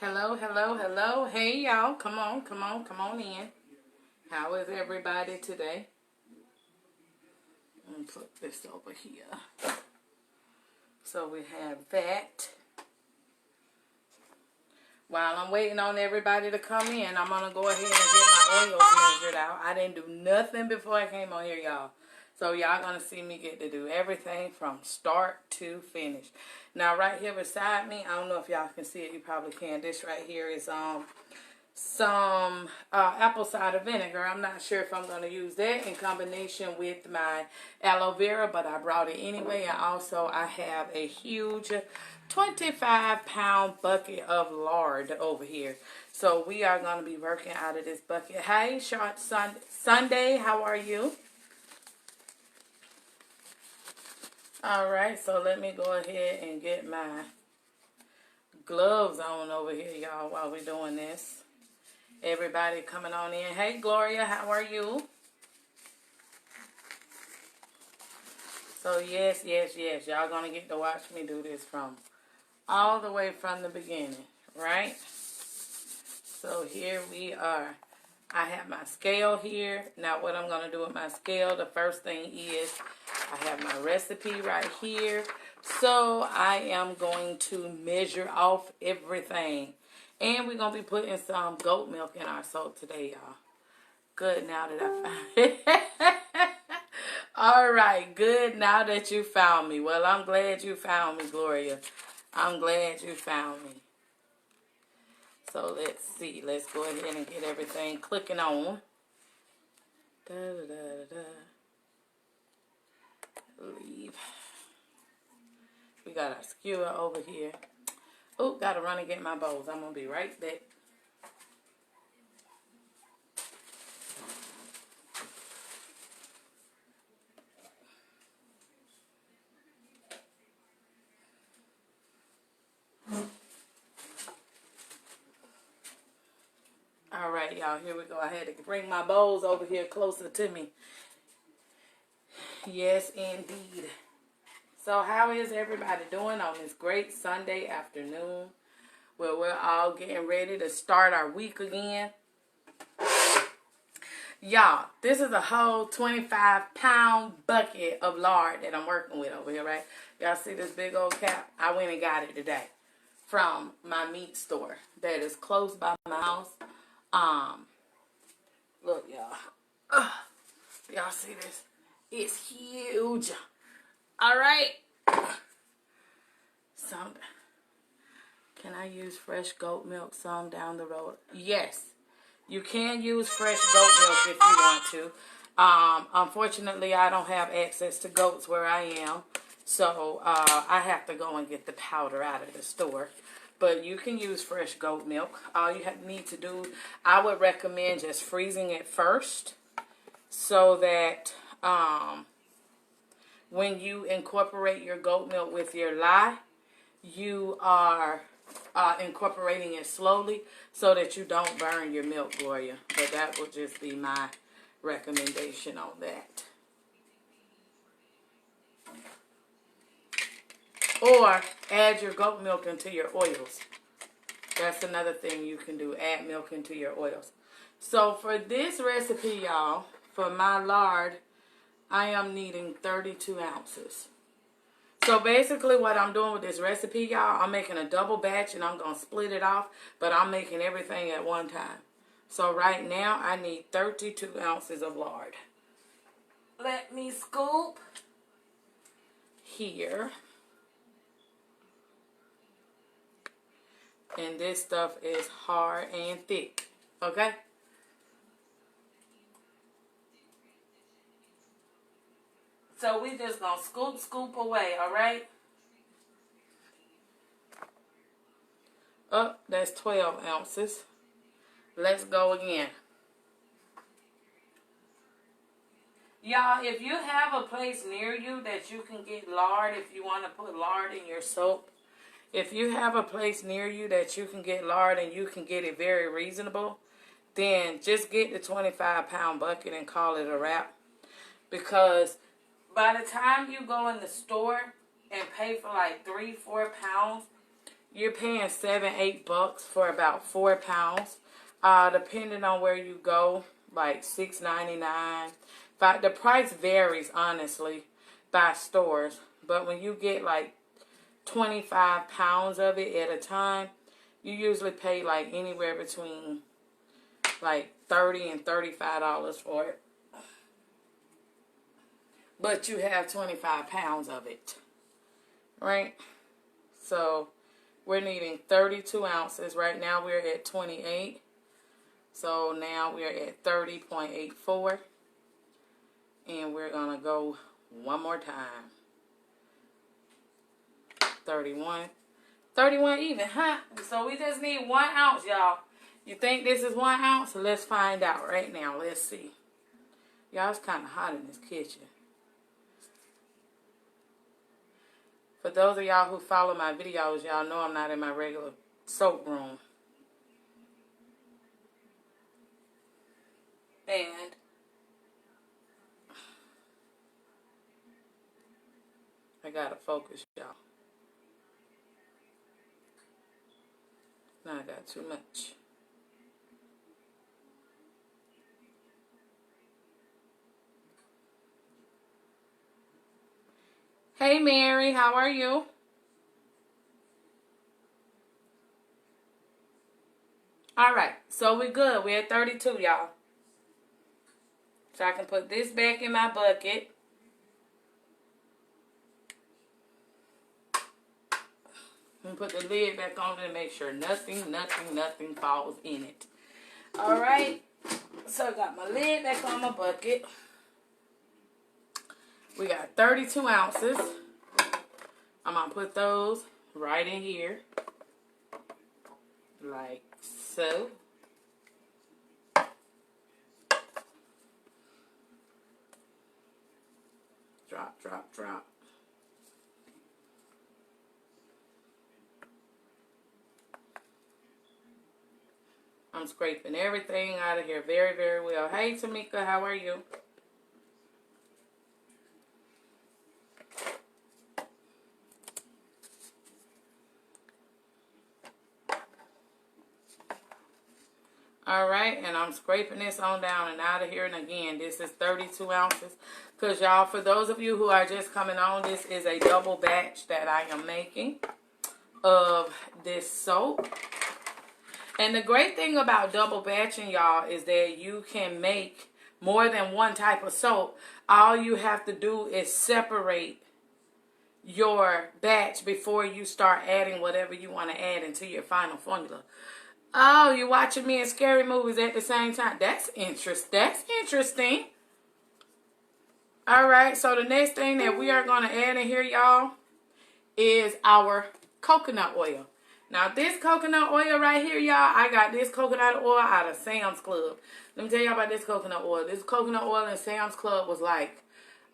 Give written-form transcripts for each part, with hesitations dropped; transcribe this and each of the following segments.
Hello, hello, hello. Hey, y'all. Come on, come on, come on in. How is everybody today? Let me put this over here. So we have that. While I'm waiting on everybody to come in, I'm going to go ahead and get my oils measured out. I didn't do nothing before I came on here, y'all. So y'all going to see me get to do everything from start to finish. Now, right here beside me, I don't know if y'all can see it. You probably can. This right here is some apple cider vinegar. I'm not sure if I'm going to use that in combination with my aloe vera, but I brought it anyway. And also I have a huge 25-pound bucket of lard over here. So we are going to be working out of this bucket. Hey, Short Sunday, how are you? Alright, so let me go ahead and get my gloves on over here, y'all, while we're doing this. Everybody coming on in. Hey, Gloria, how are you? So, yes. Y'all going to get to watch me do this from all the way from the beginning, right? So, here we are. I have my scale here. Now, what I'm going to do with my scale, the first thing is I have my recipe right here. So, I am going to measure off everything. And we're going to be putting some goat milk in our soap today, y'all. Good now that I found it. All right, good now that you found me. Well, I'm glad you found me, Gloria. I'm glad you found me. So, let's see. Let's go ahead and get everything clicking on. Leave. We got our skewer over here. Oh, gotta run and get my bowls. I'm gonna be right back. Alright, y'all, here we go. I had to bring my bowls over here closer to me. Yes, indeed. So, how is everybody doing on this great Sunday afternoon where we're all getting ready to start our week again? Y'all, this is a whole 25-pound bucket of lard that I'm working with over here, right? Y'all see this big old cap? I went and got it today from my meat store that is close by my house. Look, y'all. Y'all see this? It's huge. All right. Can I use fresh goat milk some down the road? Yes. You can use fresh goat milk if you want to. Unfortunately, I don't have access to goats where I am. So, I have to go and get the powder out of the store. But you can use fresh goat milk. All you need to do, I would recommend just freezing it first. So that when you incorporate your goat milk with your lye, you are incorporating it slowly so that you don't burn your milk, Gloria. But that would just be my recommendation on that. Or add your goat milk into your oils. That's another thing you can do. Add milk into your oils. So for this recipe, y'all, for my lard, I am needing 32 ounces. So basically what I'm doing with this recipe, y'all, I'm making a double batch and I'm going to split it off. But I'm making everything at one time. So right now I need 32 ounces of lard. Let me scoop here. And this stuff is hard and thick. Okay? So we just going to scoop away, alright? Oh, that's 12 ounces. Let's go again. Y'all, if you have a place near you that you can get lard, if you want to put lard in your soap, if you have a place near you that you can get lard and you can get it very reasonable, then just get the 25-pound bucket and call it a wrap. Because by the time you go in the store and pay for like 3-4 pounds, you're paying $7-8 for about 4 pounds. Depending on where you go, like $6.99. But the price varies, honestly, by stores. But when you get like 25 pounds of it at a time, you usually pay like anywhere between like $30 and $35 for it. But you have 25 pounds of it, right? So we're needing 32 ounces. Right now we're at 28. So now we're at 30.84. And we're going to go one more time. 31. 31 even, huh? So we just need 1 ounce, y'all. You think this is 1 ounce? Let's find out right now. Let's see. Y'all, it's kind of hot in this kitchen. For those of y'all who follow my videos, y'all know I'm not in my regular soap room. And I gotta focus, y'all. Now I got too much. Hey Mary, how are you? Alright, so we're good. We're at 32, y'all. So I can put this back in my bucket. And put the lid back on it and make sure nothing falls in it. Alright, so I got my lid back on my bucket. We got 32 ounces. I'm going to put those right in here. Like so. Drop, drop, drop. I'm scraping everything out of here very, very well. Hey, Tamika, how are you? All right, and I'm scraping this on down and out of here. And again, this is 32 ounces. Because, y'all, for those of you who are just coming on, this is a double batch that I am making of this soap. And the great thing about double batching, y'all, is that you can make more than one type of soap. All you have to do is separate your batch before you start adding whatever you want to add into your final formula. Oh, you're watching me in scary movies at the same time. That's interesting. All right, so the next thing that we are going to add in here, y'all, is our coconut oil. Now, this coconut oil right here, y'all, I got this coconut oil out of Sam's Club. Let me tell y'all about this coconut oil. This coconut oil in Sam's Club was like,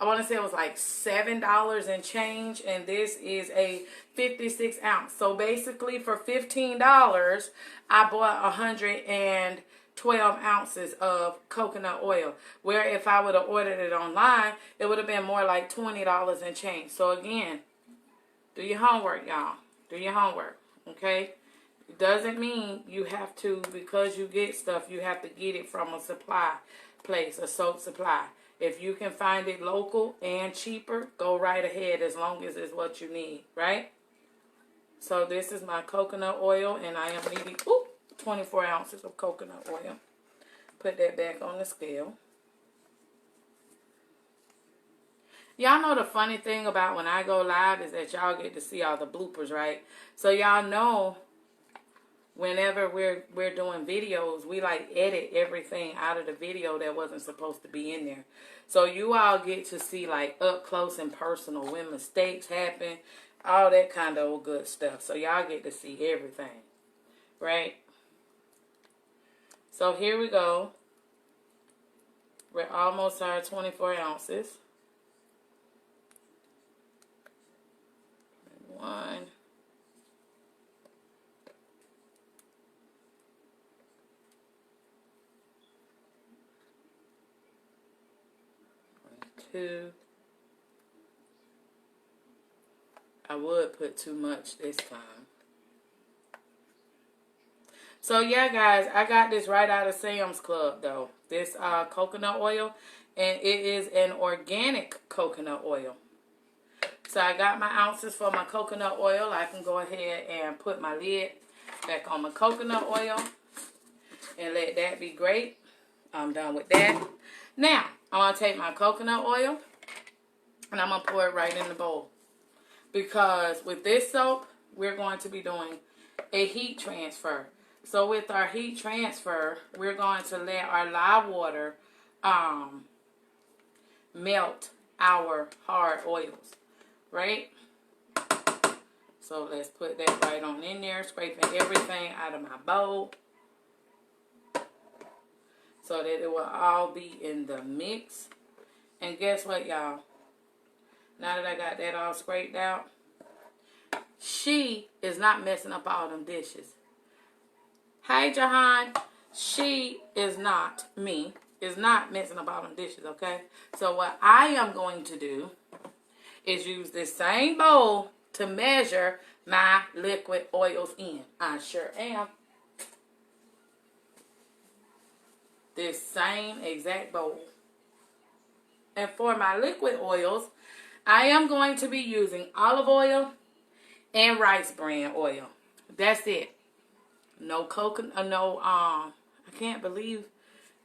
I want to say it was like $7 and change. And this is a 56 ounce. So basically for $15, I bought 112 ounces of coconut oil. Where if I would have ordered it online, it would have been more like $20 and change. So again, do your homework, y'all. Do your homework, okay? It doesn't mean you have to, because you get stuff, you have to get it from a supply place, a soap supply. If you can find it local and cheaper, go right ahead as long as it's what you need, right? So this is my coconut oil, and I am needing 24 ounces of coconut oil. Put that back on the scale. Y'all know the funny thing about when I go live is that y'all get to see all the bloopers, right? So y'all know whenever we're doing videos, we like edit everything out of the video that wasn't supposed to be in there. So you all get to see like up close and personal when mistakes happen, all that kind of good stuff. So y'all get to see everything, right? So here we go. We're almost our 24 ounces. 1, 2. I would put too much this time. So yeah, guys, I got this right out of Sam's Club though. This coconut oil, and it is an organic coconut oil. So I got my ounces for my coconut oil. I can go ahead and put my lid back on my coconut oil and let that be great. I'm done with that. Now, I'm going to take my coconut oil and I'm going to pour it right in the bowl. Because with this soap, we're going to be doing a heat transfer. So with our heat transfer, we're going to let our live water melt our hard oils. Right? So let's put that right on in there, scraping everything out of my bowl so that it will all be in the mix. And guess what, y'all? Now that I got that all scraped out, she is not messing up all them dishes. Hey, Jahan. She is not, me, is not messing up all them dishes, okay? So what I am going to do is use this same bowl to measure my liquid oils in. I sure am. This same exact bowl. And for my liquid oils, I am going to be using olive oil and rice bran oil. That's it. No coconut, no, I can't believe,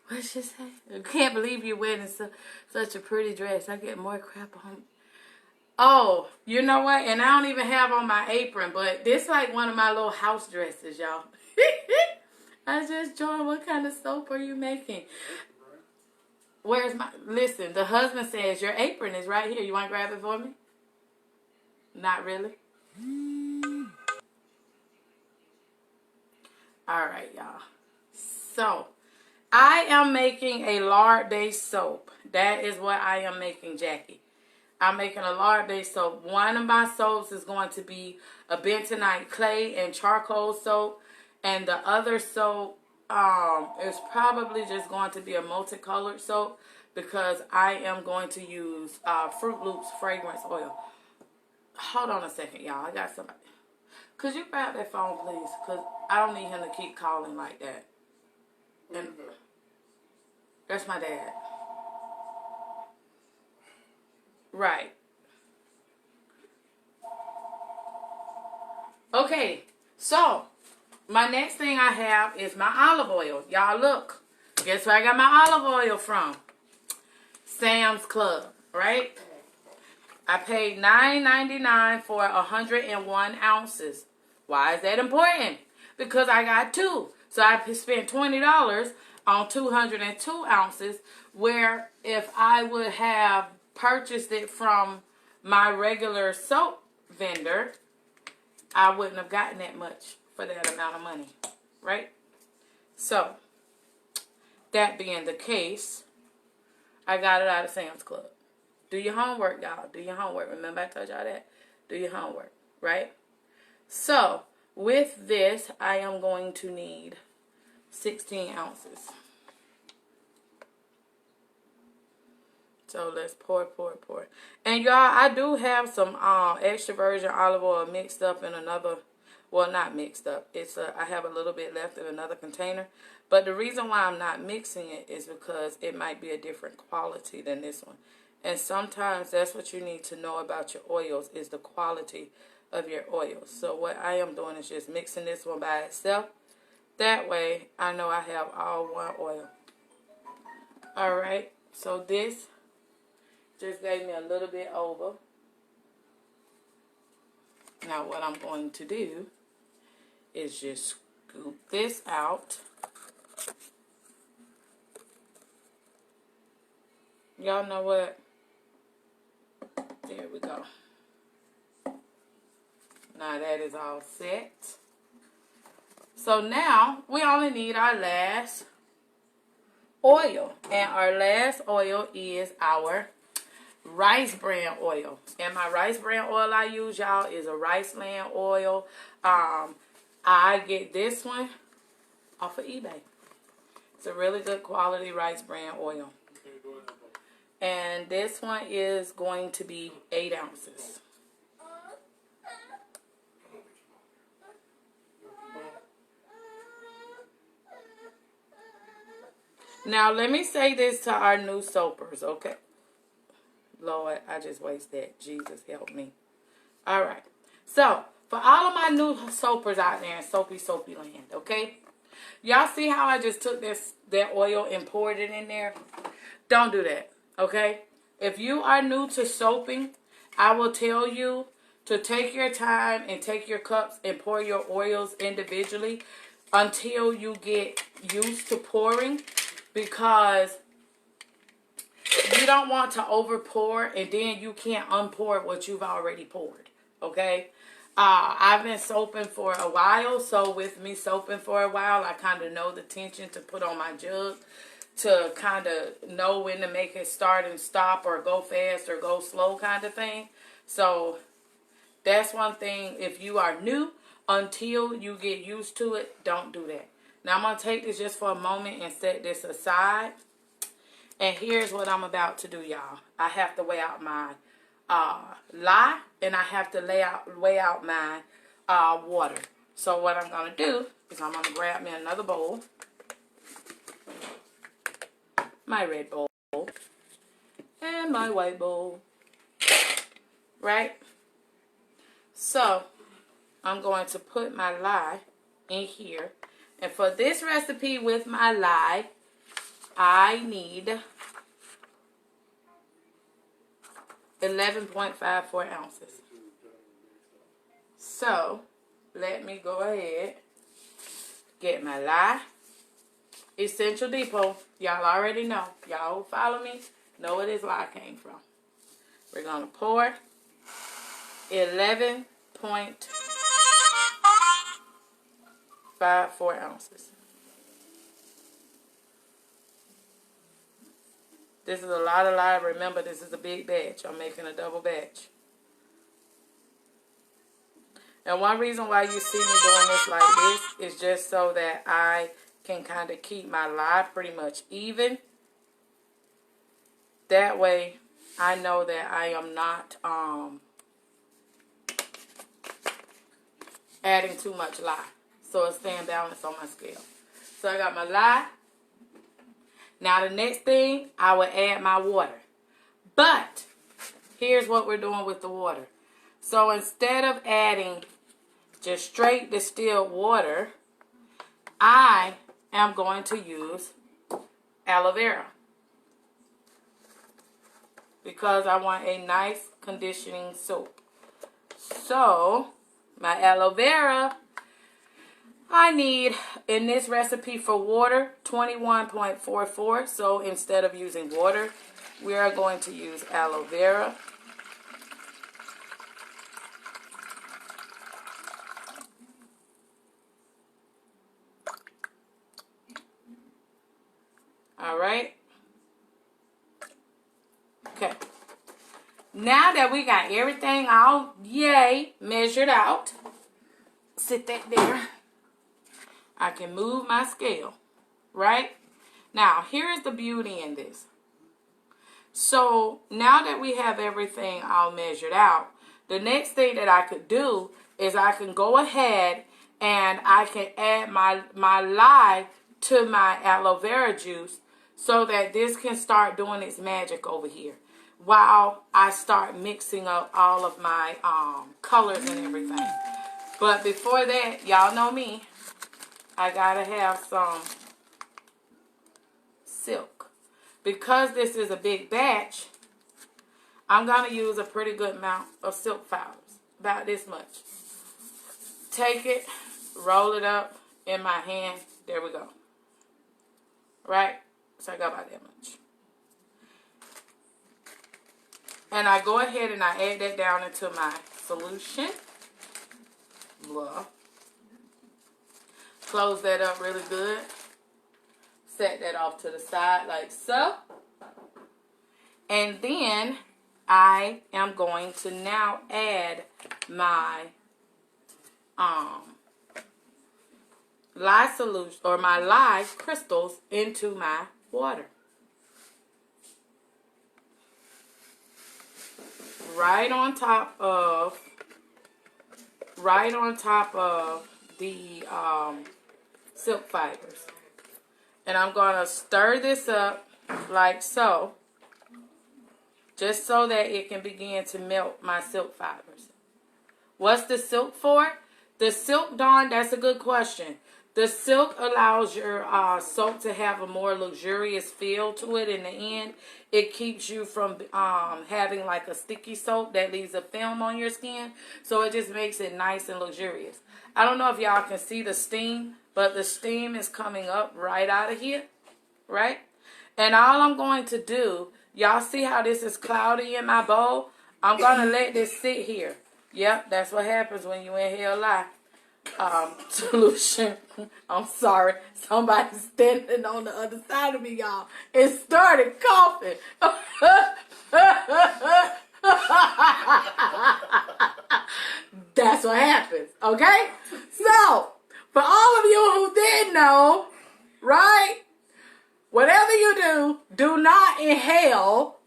what'd she say? I can't believe you're wearing such a pretty dress. I get more crap on. Oh, you know what? And I don't even have on my apron, but this like one of my little house dresses, y'all. I just joined. What kind of soap are you making? Where's my... Listen, the husband says your apron is right here. You want to grab it for me? Not really? All right, y'all. So, I am making a lard-based soap. That is what I am making, Jackie. I'm making a lard-based soap. One of my soaps is going to be a bentonite clay and charcoal soap. And the other soap is probably just going to be a multicolored soap because I am going to use Fruit Loops fragrance oil. Hold on a second, y'all. I got somebody. Could you grab that phone, please? Because I don't need him to keep calling like that. And that's my dad. Right. Okay, so my next thing I have is my olive oil. Y'all look. Guess where I got my olive oil from? Sam's Club, right? I paid $9.99 for 101 ounces. Why is that important? Because I got two. So I spent $20 on 202 ounces, where if I would have purchased it from my regular soap vendor, I wouldn't have gotten that much for that amount of money, right? So, that being the case, I got it out of Sam's Club. Do your homework, y'all. Do your homework. Remember I told y'all that? Do your homework, right? So, with this, I am going to need 16 ounces. So let's pour. And y'all, I do have some extra virgin olive oil mixed up in another, well, not mixed up. I have a little bit left in another container. But the reason why I'm not mixing it is because it might be a different quality than this one. And sometimes that's what you need to know about your oils, is the quality of your oils. So what I am doing is just mixing this one by itself. That way, I know I have all one oil. Alright, so this just gave me a little bit over. Now what I'm going to do is just scoop this out. Y'all know what? There we go. Now that is all set. So now we only need our last oil. And our last oil is our rice bran oil. And my rice bran oil I use, y'all, is a rice land oil. I get this one off of eBay. It's a really good quality rice bran oil. And this one is going to be 8 ounces. Now, let me say this to our new soapers, okay? Lord, I just wasted that. Jesus, help me. All right. So, for all of my new soapers out there in soapy land, okay? Y'all see how I just took that oil and poured it in there? Don't do that, okay? If you are new to soaping, I will tell you to take your time and take your cups and pour your oils individually until you get used to pouring, because you don't want to over pour and then you can't unpour what you've already poured, okay? I've been soaping for a while, so with me soaping for a while, I kind of know the tension to put on my jug to kind of know when to make it start and stop or go fast or go slow kind of thing. So that's one thing. If you are new, until you get used to it, don't do that. Now I'm going to take this just for a moment and set this aside. And here's what I'm about to do, y'all. I have to weigh out my lye, and I have to weigh out my water. So what I'm going to do is I'm going to grab me another bowl, my red bowl, and my white bowl, right? So I'm going to put my lye in here. And for this recipe with my lye, I need 11.54 ounces. So, let me go ahead, get my lye. Essential Depot. Y'all already know. Y'all who follow me know where this lye came from. We're going to pour 11.54 ounces. This is a lot of lye. Remember, this is a big batch. I'm making a double batch. And one reason why you see me doing this like this is just so that I can kind of keep my lye pretty much even. That way, I know that I am not adding too much lye. So it's staying balanced on my scale. So I got my lye. Now the next thing, I will add my water. But here's what we're doing with the water. So instead of adding just straight distilled water, I am going to use aloe vera, because I want a nice conditioning soap. So my aloe vera, I need, in this recipe for water, 21.44. So instead of using water, we are going to use aloe vera. All right. Okay. Now that we got everything all, measured out, sit that there. I can move my scale, right? Now, here is the beauty in this. So, now that we have everything all measured out, the next thing that I could do is I can go ahead and I can add my lye to my aloe vera juice so that this can start doing its magic over here while I start mixing up all of my colors and everything. But before that, y'all know me, I gotta have some silk. Because this is a big batch, I'm gonna use a pretty good amount of silk fibers, about this much. Take it, roll it up in my hand. There we go. Right? So I got about that much. And I go ahead and I add that down into my solution. Blah. Close that up really good. Set that off to the side like so. And then I am going to now add my lye solution, or my lye crystals, into my water. Right on top of the silk fibers. And I'm going to stir this up like so. Just so that it can begin to melt my silk fibers. What's the silk for? The silk, Dawn, that's a good question. The silk allows your soap to have a more luxurious feel to it in the end. It keeps you from having like a sticky soap that leaves a film on your skin. So it just makes it nice and luxurious. I don't know if y'all can see the steam, but the steam is coming up right out of here, right? And all I'm going to do, y'all see how this is cloudy in my bowl? I'm going to let this sit here. Yep, that's what happens when you inhale lye solution. I'm sorry. Somebody's standing on the other side of me, y'all. It started coughing. That's what happens, okay? So, for all of you who did know, right? Whatever you do, do not inhale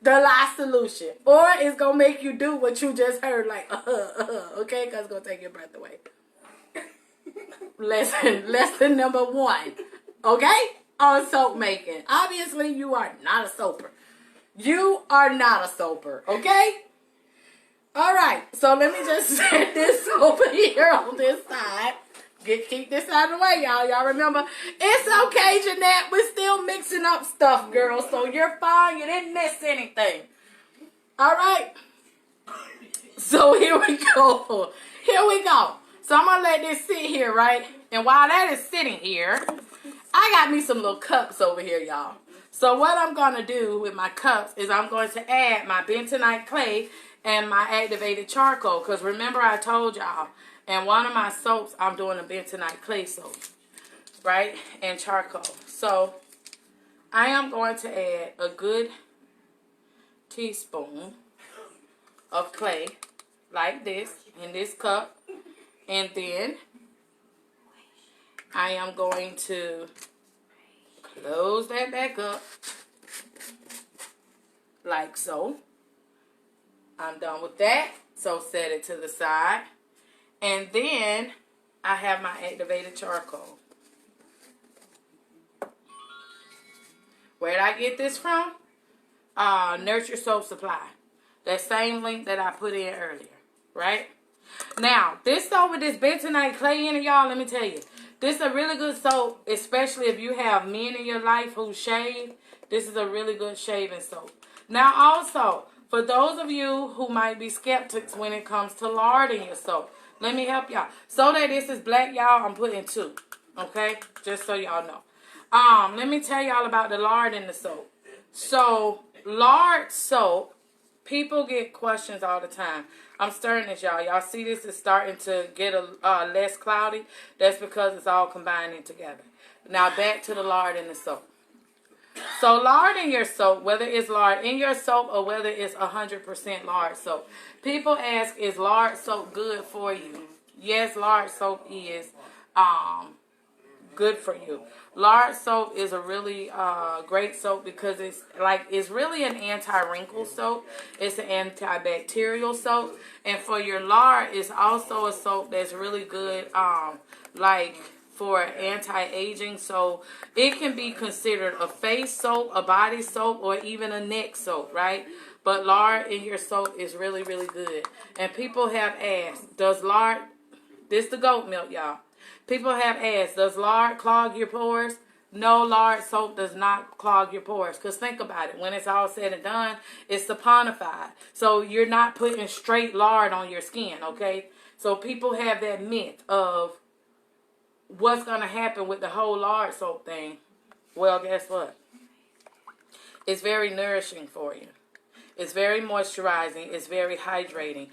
the lye solution. Or it's going to make you do what you just heard, like, okay? Because it's going to take your breath away. Lesson number 1, okay? On soap making. Obviously, you are not a soaper. You are not a soaper, okay? All right, so let me just set this over here on this side. Keep this out of the way, y'all. Y'all remember, it's okay, Jeanette. We're still mixing up stuff, girl, so you're fine. You didn't miss anything. All right? So here we go. Here we go. So I'm going to let this sit here, right? And while that is sitting here, I got me some little cups over here, y'all. So what I'm going to do with my cups is I'm going to add my bentonite clay and my activated charcoal. Because remember I told y'all, in one of my soaps, I'm doing a bentonite clay soap, right? And charcoal. So I am going to add a good teaspoon of clay like this in this cup. And then I am going to close that back up like so. I'm done with that. So set it to the side. And then I have my activated charcoal. Where did I get this from? Nurture Soap Supply. That same link that I put in earlier, right? Now, this soap with this bentonite clay in it, y'all, let me tell you. This is a really good soap, especially if you have men in your life who shave. This is a really good shaving soap. Now, also, for those of you who might be skeptics when it comes to lard in your soap, let me help y'all. So that this is black, y'all, I'm putting 2. Okay? Just so y'all know. Let me tell y'all about the lard in the soap. So, lard soap, people get questions all the time. I'm stirring this, y'all. Y'all see this is starting to get less cloudy. That's because it's all combining together. Now, back to the lard in the soap. So, lard in your soap, whether it's lard in your soap or whether it's 100% lard soap. People ask, is lard soap good for you? Yes, lard soap is good for you. Lard soap is a really great soap because it's really an anti-wrinkle soap. It's an antibacterial soap. And for your lard, it's also a soap that's really good for anti-aging. So it can be considered a face soap, a body soap, or even a neck soap, right? But lard in your soap is really, really good. And people have asked, does lard, this the goat milk, y'all. People have asked, does lard clog your pores? No, lard soap does not clog your pores. Because think about it. When it's all said and done, it's saponified. So you're not putting straight lard on your skin, okay? So people have that myth of what's going to happen with the whole lard soap thing. Well, guess what? It's very nourishing for you. It's very moisturizing. It's very hydrating.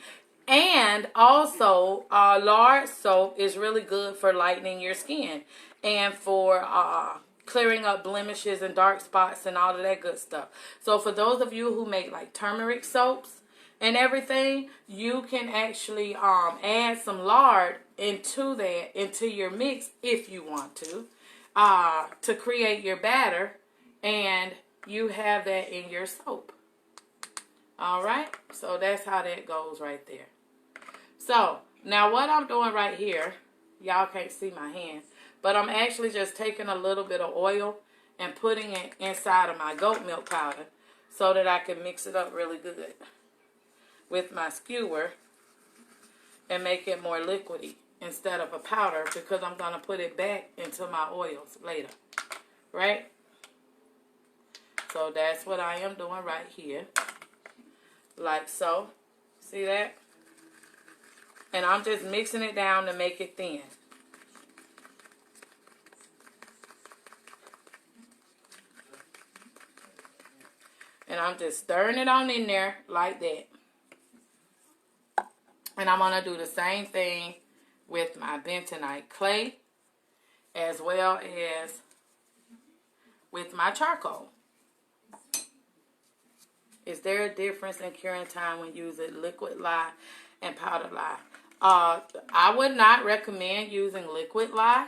And also, lard soap is really good for lightening your skin and for clearing up blemishes and dark spots and all of that good stuff. So for those of you who make like turmeric soaps and everything, you can actually add some lard into your mix if you want to create your batter, and you have that in your soap. All right, so that's how that goes right there. So, now what I'm doing right here, y'all can't see my hand, But I'm actually just taking a little bit of oil and putting it inside of my goat milk powder so that I can mix it up really good with my skewer and make it more liquidy instead of a powder, because I'm going to put it back into my oils later, right? So that's what I am doing right here, like so. See that? And I'm just mixing it down to make it thin. And I'm just stirring it on in there like that. And I'm going to do the same thing with my bentonite clay as well as with my charcoal. Is there a difference in curing time when using liquid lye and powdered lye? I would not recommend using liquid lye.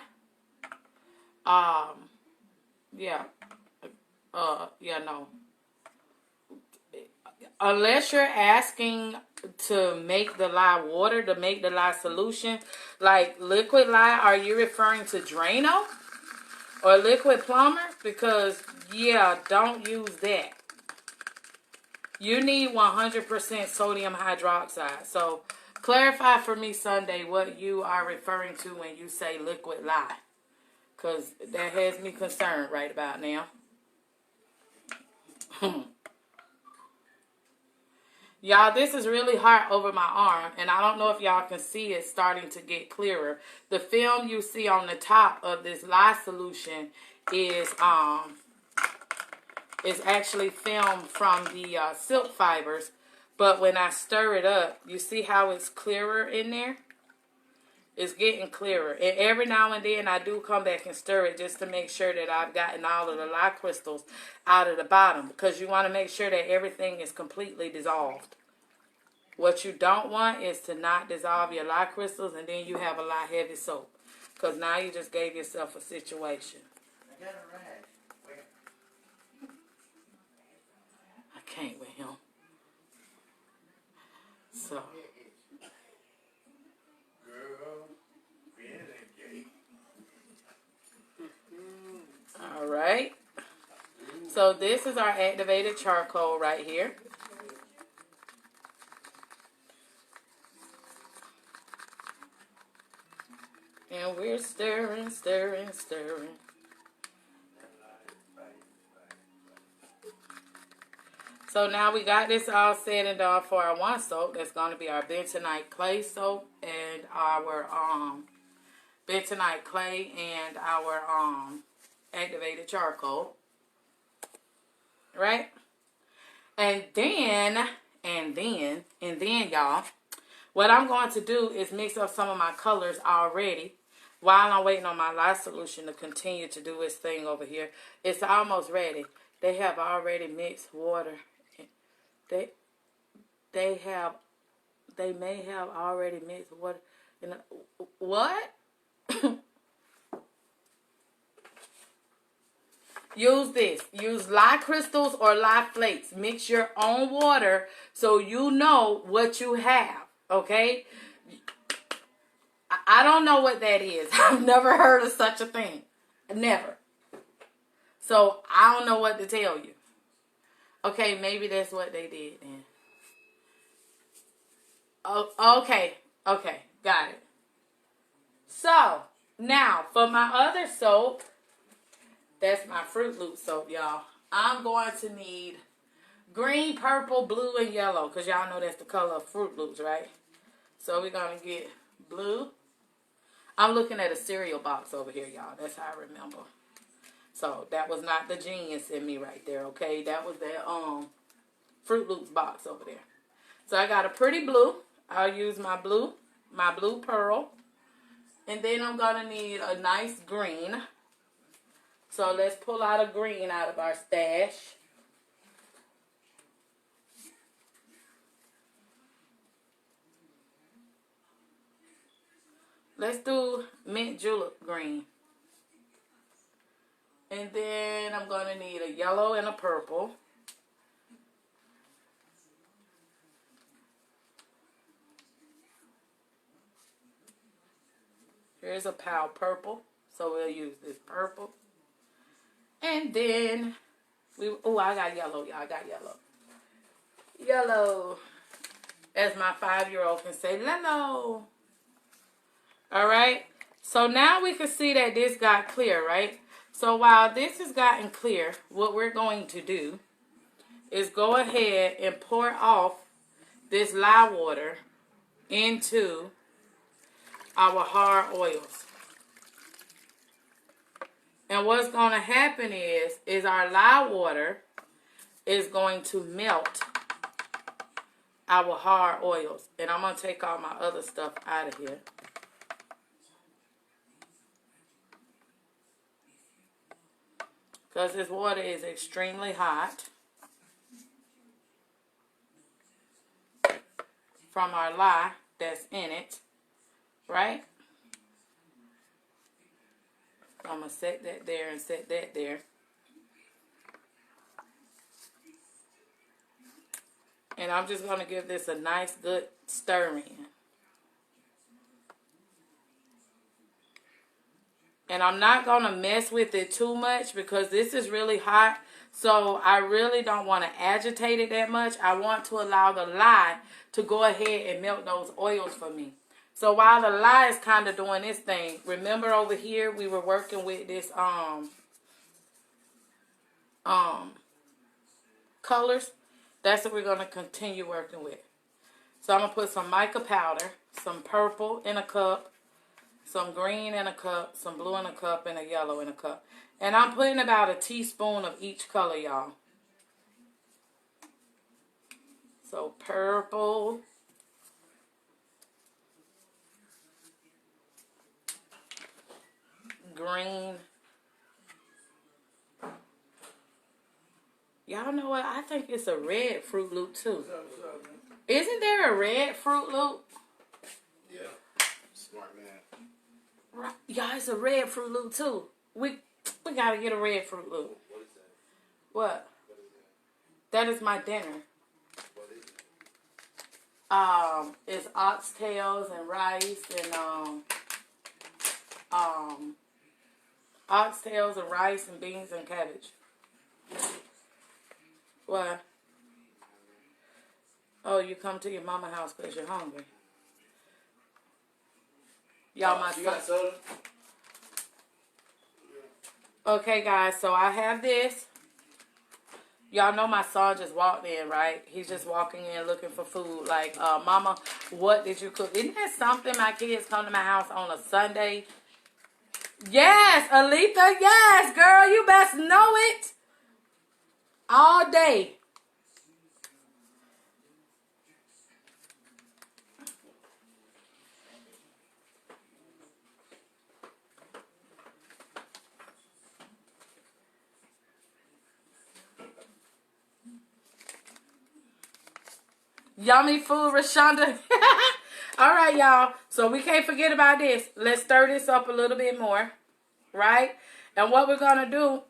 Yeah. No. Unless you're asking to make the lye water, to make the lye solution, like liquid lye, are you referring to Drano or liquid plumber? Because, yeah, don't use that. You need 100% sodium hydroxide. So, clarify for me, Sunday, what you are referring to when you say liquid lye. Because that has me concerned right about now. Y'all, this is really hot over my arm, and I don't know if y'all can see it starting to get clearer. The film you see on the top of this lye solution is actually film from the silk fibers, but when I stir it up, you see how it's clearer in there? It's getting clearer, and every now and then I do come back and stir it just to make sure that I've gotten all of the lye crystals out of the bottom, because you want to make sure that everything is completely dissolved. What you don't want is to not dissolve your lye crystals and then you have a lye heavy soap, because now you just gave yourself a situation. I got a rash. Where? I can't with him. So. All right. So this is our activated charcoal right here. And we're stirring, stirring, stirring. So now we got this all said and done for our one soap. That's going to be our bentonite clay soap and our bentonite clay and our activated charcoal. Right? And then, y'all, what I'm going to do is mix up some of my colors already while I'm waiting on my lye solution to continue to do its thing over here. It's almost ready. They have already mixed water. They may have already mixed water. What? Use this. Use lye crystals or lye flakes. Mix your own water so you know what you have. Okay? I don't know what that is. I've never heard of such a thing. Never. So I don't know what to tell you. Okay, maybe that's what they did then. Oh, okay. Okay, got it. So, now, for my other soap, that's my Fruit Loop soap, y'all. I'm going to need green, purple, blue, and yellow, because y'all know that's the color of Fruit Loops, right? So, we're going to get blue. I'm looking at a cereal box over here, y'all. That's how I remember. So, that was not the genius in me right there, okay? That was that Fruit Loops box over there. So, I got a pretty blue. I'll use my blue pearl. And then I'm going to need a nice green. So, let's pull out a green out of our stash. Let's do mint julep green. And then I'm going to need a yellow and a purple. Here's a pale purple. So we'll use this purple. And then, I got yellow, y'all. I got yellow. Yellow. As my 5-year-old can say, Lello. Alright? So now we can see that this got clear, right? So while this has gotten clear, what we're going to do is go ahead and pour off this lye water into our hard oils. And what's going to happen is our lye water is going to melt our hard oils. And I'm going to take all my other stuff out of here. Because this water is extremely hot from our lye that's in it, right? So I'm going to set that there and set that there. And I'm just going to give this a nice good stir in. And I'm not going to mess with it too much because this is really hot. So I really don't want to agitate it that much. I want to allow the lye to go ahead and melt those oils for me. So while the lye is kind of doing this thing, remember over here we were working with this colors. That's what we're going to continue working with. So I'm going to put some mica powder, some purple in a cup, some green in a cup, some blue in a cup, and a yellow in a cup. And I'm putting about a teaspoon of each color, y'all. So purple, green. Y'all know what? I think it's a red Fruit Loop too. Isn't there a red Fruit Loop? Yeah. Smart man. Right. Y'all, it's a red Fruit Loop too. We gotta get a red Fruit Loop. What is that? What? What is That is my dinner. that? What is it? It's oxtails and rice and oxtails and rice and beans and cabbage. What? Oh, you come to your mama house because you're hungry. Y'all, my You got soda? Okay, guys, so I have this. Y'all know my son just walked in, right? He's just walking in looking for food. Like, Mama, what did you cook? Isn't that something? My kids come to my house on a Sunday. Yes, Aletha, yes, girl, you best know it. All day. Yummy food, Rashonda. All right, y'all. So we can't forget about this. Let's stir this up a little bit more, right? And what we're going to do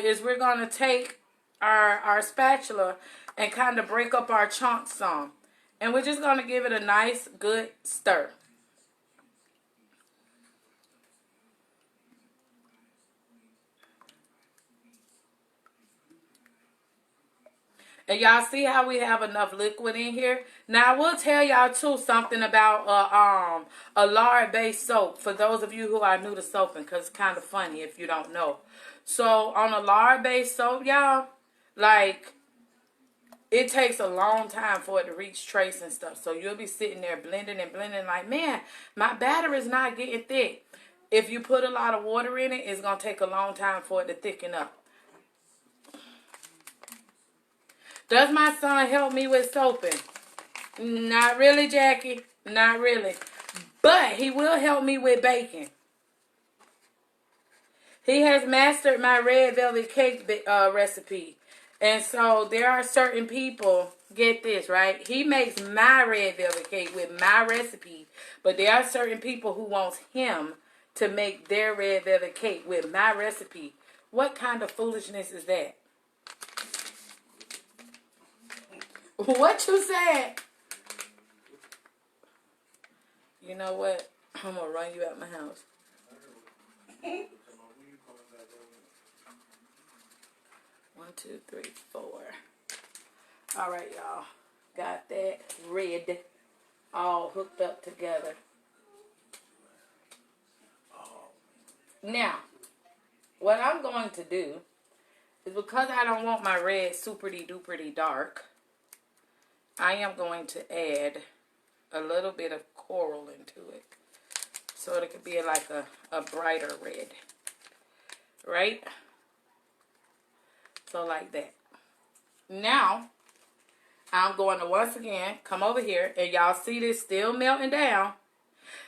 is we're going to take our spatula and kind of break up our chunks some. And we're just going to give it a nice, good stir. And y'all see how we have enough liquid in here? Now, I will tell y'all, too, something about a lard-based soap. For those of you who are new to soaping, because it's kind of funny if you don't know. So, on a lard-based soap, y'all, like, it takes a long time for it to reach trace and stuff. So, you'll be sitting there blending and blending like, man, my batter is not getting thick. If you put a lot of water in it, it's going to take a long time for it to thicken up. Does my son help me with soaping? Not really, Jackie. Not really. But he will help me with baking. He has mastered my red velvet cake recipe. And so there are certain people, get this, right? He makes my red velvet cake with my recipe. But there are certain people who want him to make their red velvet cake with my recipe. What kind of foolishness is that? What you said? You know what? I'm going to run you out my house. One, two, three, four. All right, y'all. Got that red all hooked up together. Now, what I'm going to do is, because I don't want my red super-duper dark, I am going to add a little bit of coral into it. So it could be like a brighter red. Right? So like that. Now, I'm going to once again come over here. And y'all see this still melting down.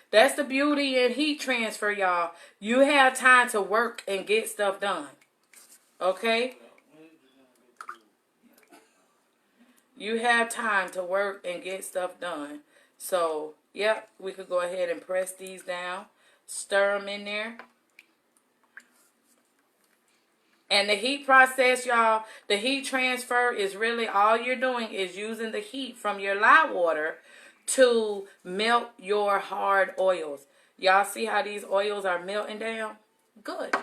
That's the beauty in heat transfer, y'all. You have time to work and get stuff done. Okay? You have time to work and get stuff done. So, yep, we could go ahead and press these down. Stir them in there. And the heat process, y'all, the heat transfer is really all you're doing is using the heat from your lye water to melt your hard oils. Y'all see how these oils are melting down? Good.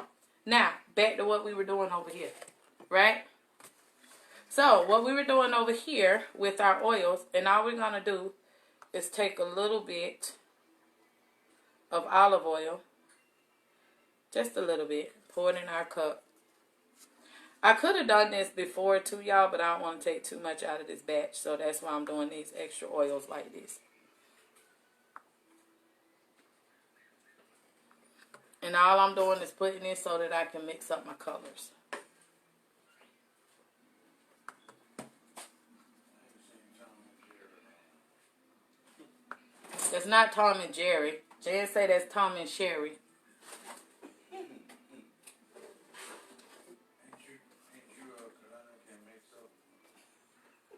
Now, back to what we were doing over here, right? So, what we were doing over here with our oils, and all we're going to do is take a little bit of olive oil, just a little bit, pour it in our cup. I could have done this before too, y'all, but I don't want to take too much out of this batch, so that's why I'm doing these extra oils like this. And all I'm doing is putting this so that I can mix up my colors. That's not Tom and Jerry. Jan say that's Tom and Sherry.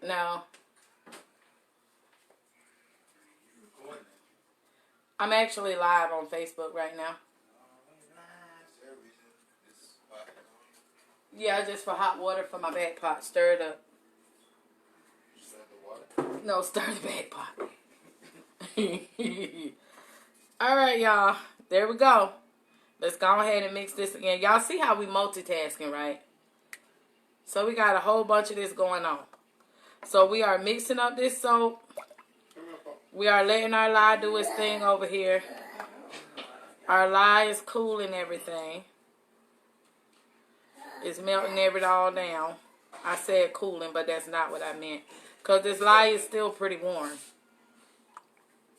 No. I'm actually live on Facebook right now. Yeah, just for hot water for my back pot. Stir it up. No, stir the back pot. Alright, y'all. There we go. Let's go ahead and mix this again. Y'all see how we multitasking, right? So we got a whole bunch of this going on. So we are mixing up this soap. We are letting our lye do its thing over here. Our lye is cooling everything. It's melting it all down. I said cooling, but that's not what I meant. Because this lye is still pretty warm.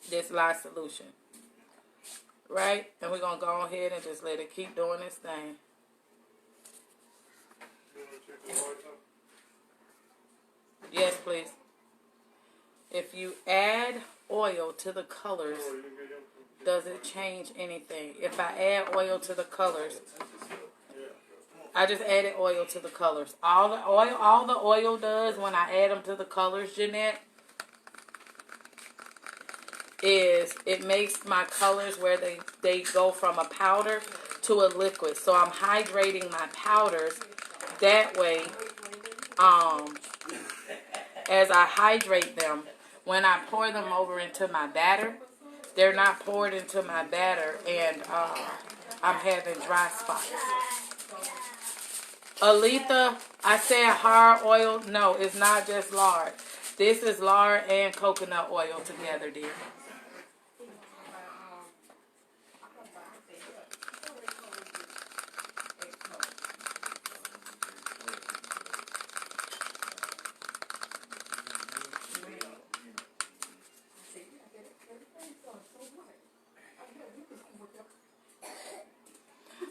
This lye solution. Right? And we're going to go ahead and just let it keep doing its thing. Yes, please. If you add oil to the colors, does it change anything? If I add oil to the colors, I just added oil to the colors. All the oil does when I add them to the colors, Jeanette, is it makes my colors where they go from a powder to a liquid. So I'm hydrating my powders that way. As I hydrate them, when I pour them over into my batter, they're not poured into my batter, and I'm having dry spots. Aletha, I said hard oil. No, it's not just lard. This is lard and coconut oil together, dear.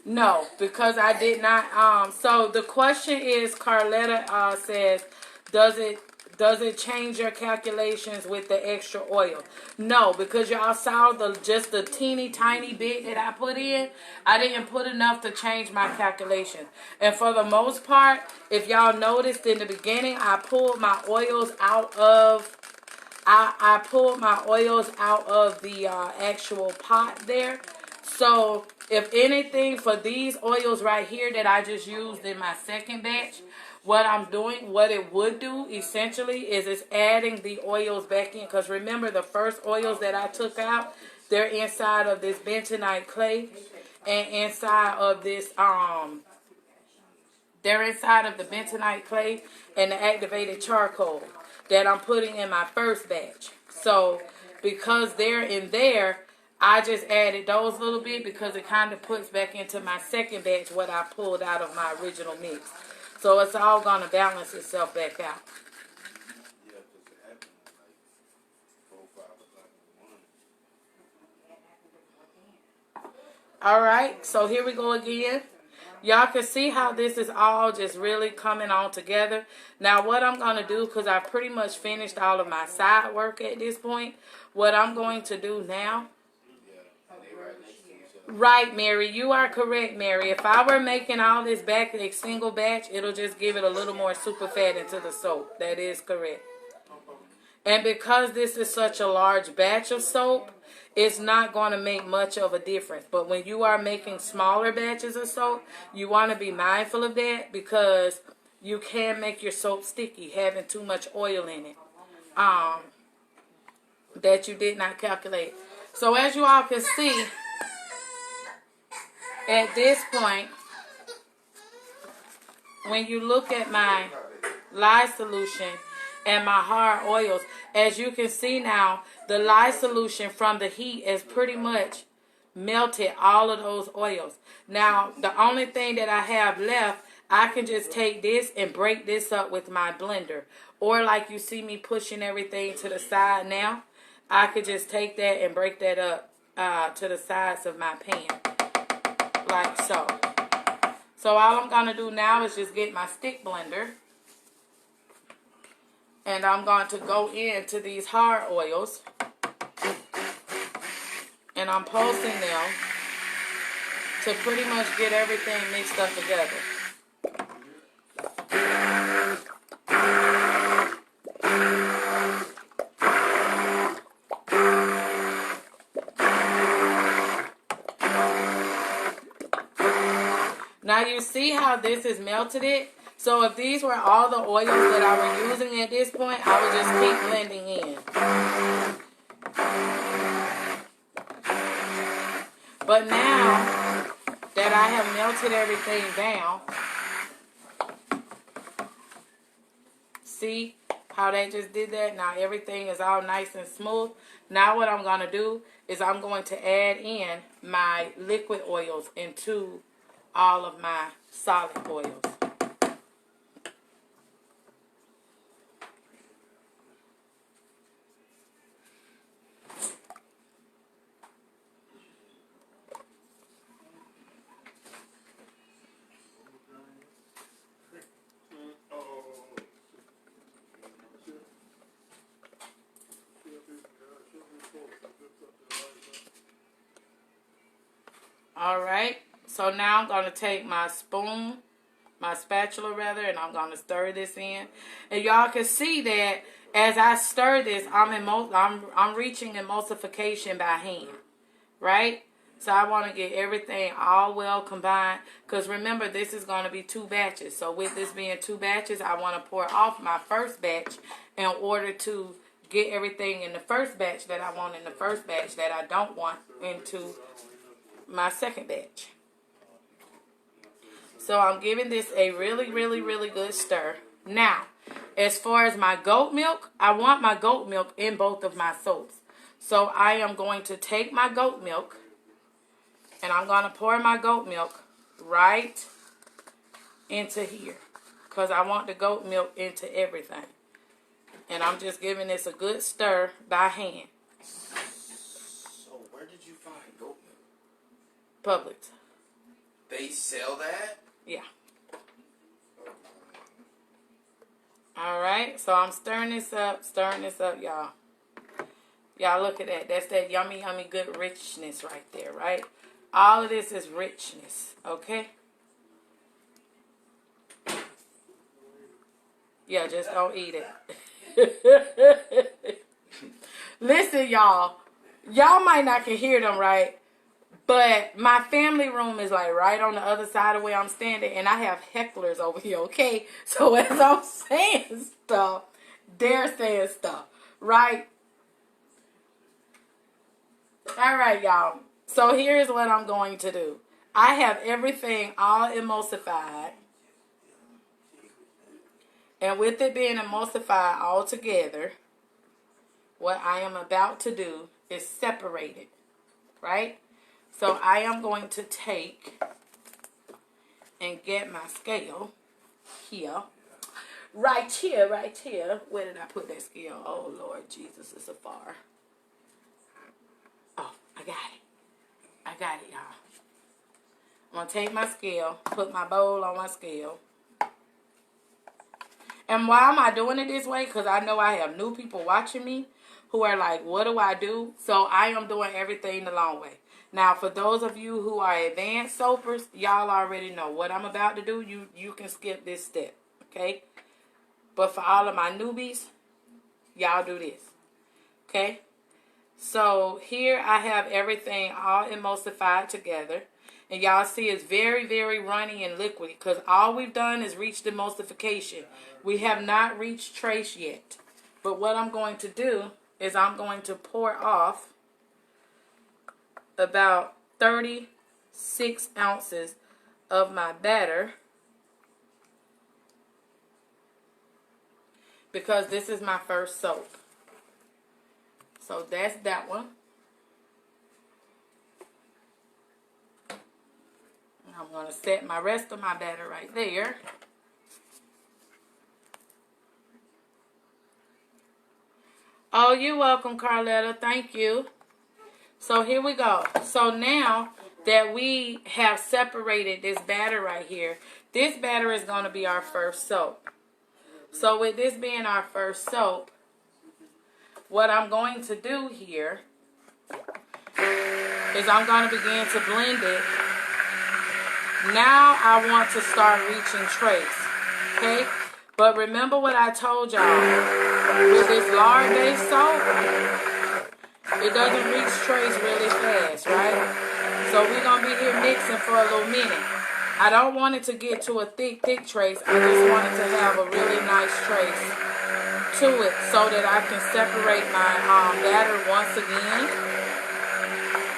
No, because I did not. So the question is, Carletta says, does it change your calculations with the extra oil? No, because y'all saw just the teeny tiny bit that I put in. I didn't put enough to change my calculations. And for the most part, if y'all noticed in the beginning, I pulled my oils out of. I pulled my oils out of the actual pot there. So if anything, for these oils right here that I just used in my second batch, what I'm doing, what it would do essentially is it's adding the oils back in. Because remember, the first oils that I took out, they're inside of this bentonite clay. And inside of this, they're inside of the bentonite clay and the activated charcoal that I'm putting in my first batch. So because they're in there, I just added those little bit because it kind of puts back into my second batch what I pulled out of my original mix. So it's all going to balance itself back out. Yeah, because it happened at like 4 or 5 o'clock in the morning. All right, so here we go again. Y'all can see how this is all just really coming on together. Now what I'm going to do, because I've pretty much finished all of my side work at this point, what I'm going to do now. Yeah, and they right next to each other. Right, Mary, you are correct, Mary. If I were making all this back a single batch, it'll just give it a little more super fat into the soap. That is correct. And because this is such a large batch of soap, it's not going to make much of a difference. But when you are making smaller batches of soap, you want to be mindful of that because you can make your soap sticky having too much oil in it that you did not calculate. So as you all can see, at this point, when you look at my lye solution and my hard oils, as you can see now, the lye solution from the heat has pretty much melted all of those oils. Now, the only thing that I have left, I can just take this and break this up with my blender. Or like you see me pushing everything to the side now, I could just take that and break that up to the sides of my pan. Like so. So all I'm going to do now is just get my stick blender. And I'm going to go into these hard oils. And I'm pulsing them to pretty much get everything mixed up together. Now you see how this has melted it? So if these were all the oils that I were using at this point, I would just keep blending in. But now that I have melted everything down, see how they just did that? Now everything is all nice and smooth. Now what I'm going to do is I'm going to add in my liquid oils into all of my solid oils. Alright, so now I'm going to take my spoon, my spatula rather, and I'm going to stir this in. And y'all can see that as I stir this, I'm reaching emulsification by hand, right? So I want to get everything all well combined, because remember, this is going to be 2 batches. So with this being 2 batches, I want to pour off my first batch in order to get everything in the first batch that I want in the first batch that I don't want into my second batch. So I'm giving this a really, really, really good stir. Now, as far as my goat milk, I want my goat milk in both of my soaps. So I am going to take my goat milk and I'm going to pour my goat milk right into here, because I want the goat milk into everything. And I'm just giving this a good stir by hand. So where did you find goat milk? Publix. They sell that? Yeah. Alright, so I'm stirring this up, y'all. Y'all look at that. That's that yummy, yummy, good richness right there, right? All of this is richness, okay? Yeah, just don't eat it. Listen, y'all. Y'all might not can hear them, right? But my family room is like right on the other side of where I'm standing, and I have hecklers over here, okay? So as I'm saying stuff, they're saying stuff, right? All right, y'all. So here's what I'm going to do. I have everything all emulsified. And with it being emulsified all together, what I am about to do is separate it, right? So I am going to take and get my scale here. Right here, right here. Where did I put that scale? Oh, Lord Jesus, it's afar. Oh, I got it. I got it, y'all. I'm going to take my scale, put my bowl on my scale. And why am I doing it this way? Because I know I have new people watching me who are like, what do I do? So I am doing everything the long way. Now, for those of you who are advanced soapers, y'all already know what I'm about to do. You can skip this step, okay? But for all of my newbies, y'all do this, okay? So here I have everything all emulsified together. And y'all see it's very, very runny and liquidy because all we've done is reach emulsification. We have not reached trace yet. But what I'm going to do is I'm going to pour off about 36 ounces of my batter because this is my first soap. So that's that one. I'm going to set my rest of my batter right there. Oh, you're welcome, Carletta. Thank you. So here we go. So now that we have separated this batter right here, this batter is going to be our first soap. So with this being our first soap, what I'm going to do here is I'm going to begin to blend it. Now I want to start reaching trace, okay? But remember what I told y'all. With this lard-based soap, it doesn't reach trace really fast, right? So we're going to be here mixing for a little minute. I don't want it to get to a thick trace. I just want it to have a really nice trace to it so that I can separate my batter once again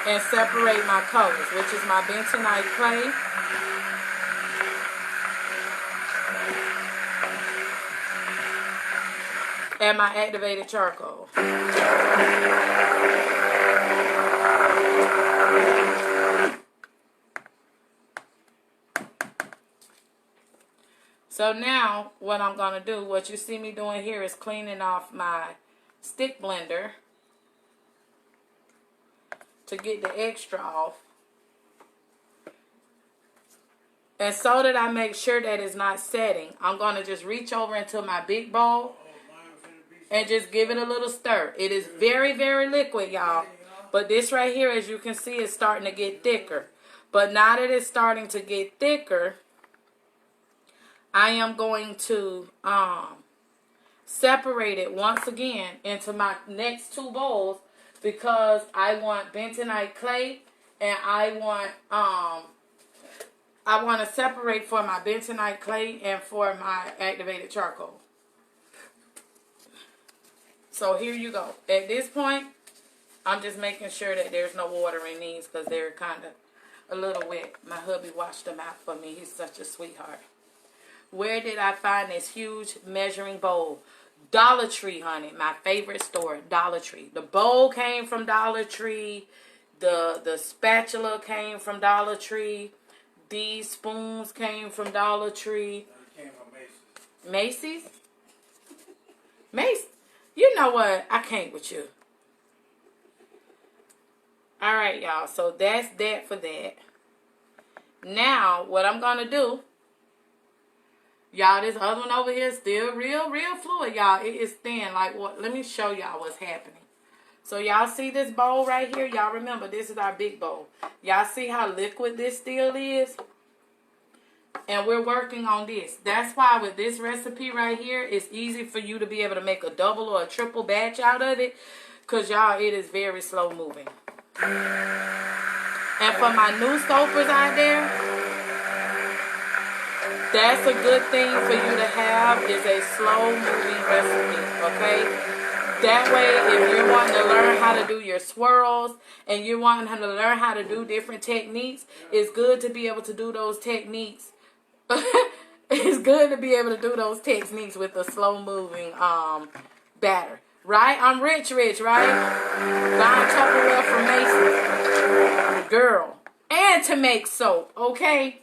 and separate my colors, which is my bentonite clay and my activated charcoal. So now what I'm going to do, what you see me doing here is cleaning off my stick blender to get the extra off. And so that I make sure that it's not setting, I'm going to just reach over into my big bowl and just give it a little stir. It is very, very liquid, y'all. But this right here, as you can see, is starting to get thicker. But now that it's starting to get thicker, I am going to separate it once again into my next two bowls because I want bentonite clay and I want to separate for my bentonite clay and for my activated charcoal. So here you go. At this point, I'm just making sure that there's no water in these because they're kind of a little wet. My hubby washed them out for me. He's such a sweetheart. Where did I find this huge measuring bowl? Dollar Tree, honey. My favorite store, Dollar Tree. The bowl came from Dollar Tree. The spatula came from Dollar Tree. These spoons came from Dollar Tree. It came from Macy's. Macy's? Macy's? You know what? I can't with you. Alright, y'all. So that's that for that. Now, what I'm going to do, y'all, this other one over here is still real fluid, y'all. It is thin. Like, what? Let me show y'all what's happening. So, y'all see this bowl right here? Y'all remember, this is our big bowl. Y'all see how liquid this still is? And we're working on this. That's why with this recipe right here, it's easy for you to be able to make a double or a triple batch out of it. Because, y'all, it is very slow moving. And for my new soapers out there, that's a good thing for you to have is a slow moving recipe, okay? That way, if you're wanting to learn how to do your swirls and you're wanting to learn how to do different techniques, it's good to be able to do those techniques. It's good to be able to do those techniques with a slow moving batter. Right? I'm rich, right? Buying Tupperware from Macy's. Girl. And to make soap, okay?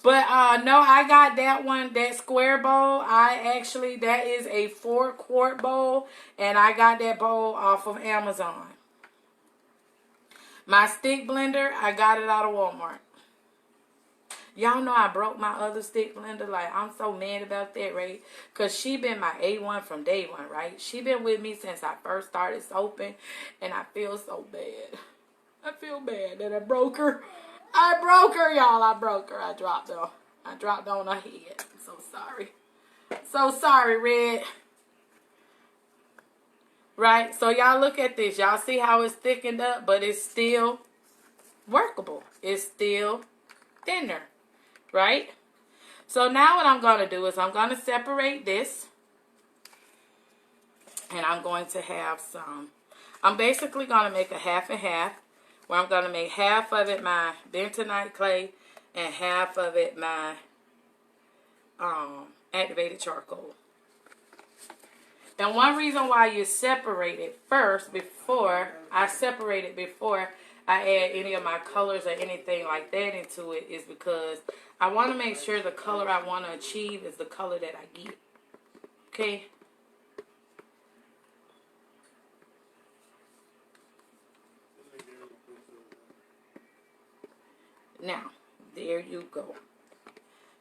But no, I got that one, that square bowl. That is a 4-quart bowl, and I got that bowl off of Amazon. My stick blender, I got it out of Walmart. Y'all know I broke my other stick blender. Like, I'm so mad about that, right? Because she been my A1 from day one, right? She been with me since I first started soaping, and I feel so bad. I feel bad that I broke her. I broke her, y'all. I broke her. I dropped her. I dropped on her head. I'm so sorry. So sorry, Red. Right? So y'all look at this. Y'all see how it's thickened up, but it's still workable. It's still thinner. Right? So now what I'm going to do is I'm going to separate this. And I'm going to have some. I'm basically going to make a half and half. Where I'm going to make half of it my bentonite clay and half of it my activated charcoal. And one reason why you separate it first before I add any of my colors or anything like that into it is because I want to make sure the color I want to achieve is the color that I get. Okay? Now, there you go.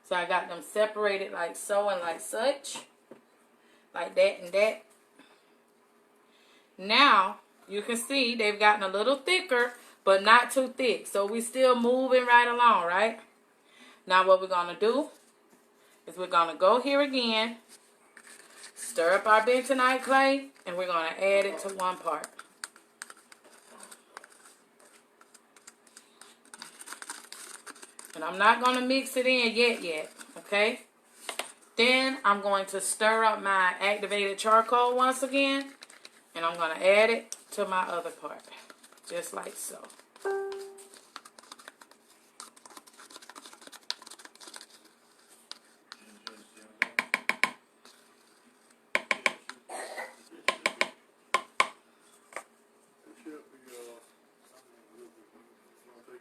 So I got them separated like so and like such. Like that and that. Now, you can see they've gotten a little thicker, but not too thick. So we still moving right along, right? Now what we're going to do is we're going to go here again. Stir up our bentonite clay. And we're going to add it to one part. And I'm not going to mix it in yet, okay? Then I'm going to stir up my activated charcoal once again. And I'm going to add it to my other part. Just like so.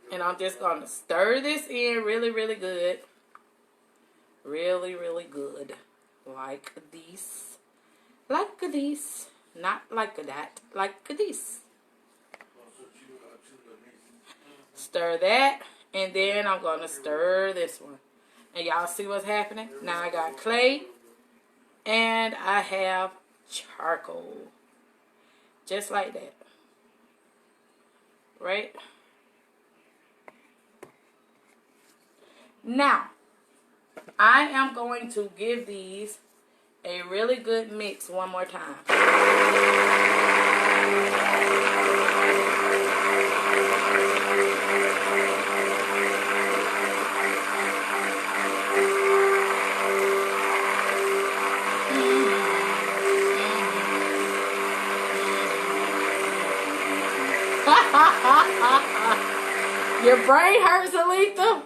And I'm just going to stir this in really, really good. Really, really good. Like this. Like this. Not like that. Like this. Stir that. And then I'm going to stir this one. And y'all see what's happening? Now I got clay. And I have charcoal. Just like that. Right? Now, I am going to give these a really good mix one more time. Your brain hurts, Aletha?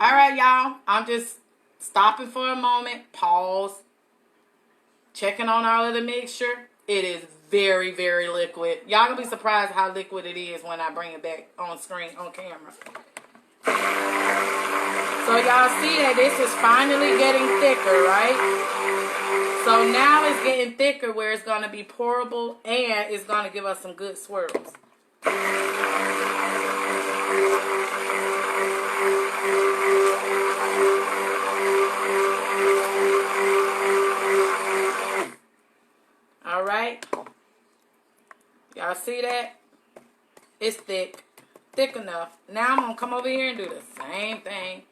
All right, y'all. I'm just stopping for a moment. Pause. Checking on our other mixture. It is very, very liquid. Y'all gonna be surprised how liquid it is when I bring it back on screen, on camera. So y'all see that this is finally getting thicker, right? So now it's getting thicker where it's gonna be pourable and it's gonna give us some good swirls. All right. Y'all see that? It's thick. Thick enough. Now I'm going to come over here and do the same thing.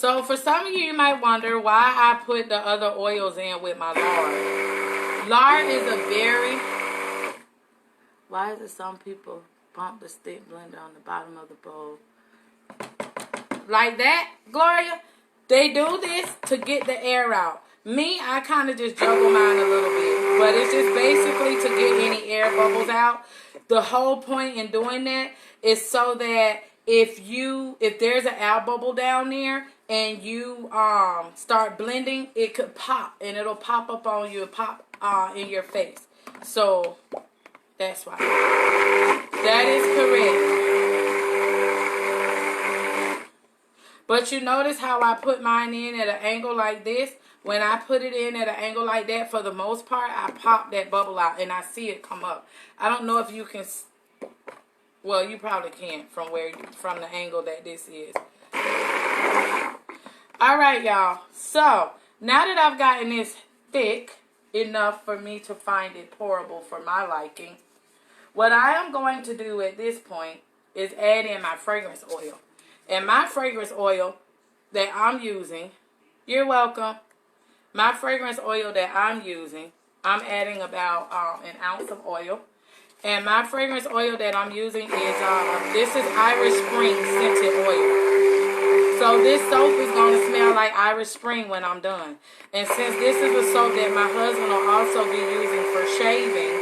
So for some of you, you might wonder why I put the other oils in with my lard. Lard is a very... Why is it some people bump the stick blender on the bottom of the bowl? Like that, Gloria? They do this to get the air out. Me, I kind of just juggle mine a little bit. But it's just basically to get any air bubbles out. The whole point in doing that is so that if there's an air bubble down there and you start blending, it could pop. And it'll pop up on you, pop in your face. So, that's why. That is correct. But you notice how I put mine in at an angle like this? When I put it in at an angle like that, for the most part, I pop that bubble out and I see it come up. I don't know if you can, well, you probably can't from the angle that this is. All right, y'all. So, now that I've gotten this thick enough for me to find it pourable for my liking, what I am going to do at this point is add in my fragrance oil. And my fragrance oil that I'm using, you're welcome. My fragrance oil that I'm using, I'm adding about an ounce of oil. And my fragrance oil that I'm using is, this is Irish Spring scented oil. So this soap is going to smell like Irish Spring when I'm done. And since this is a soap that my husband will also be using for shaving,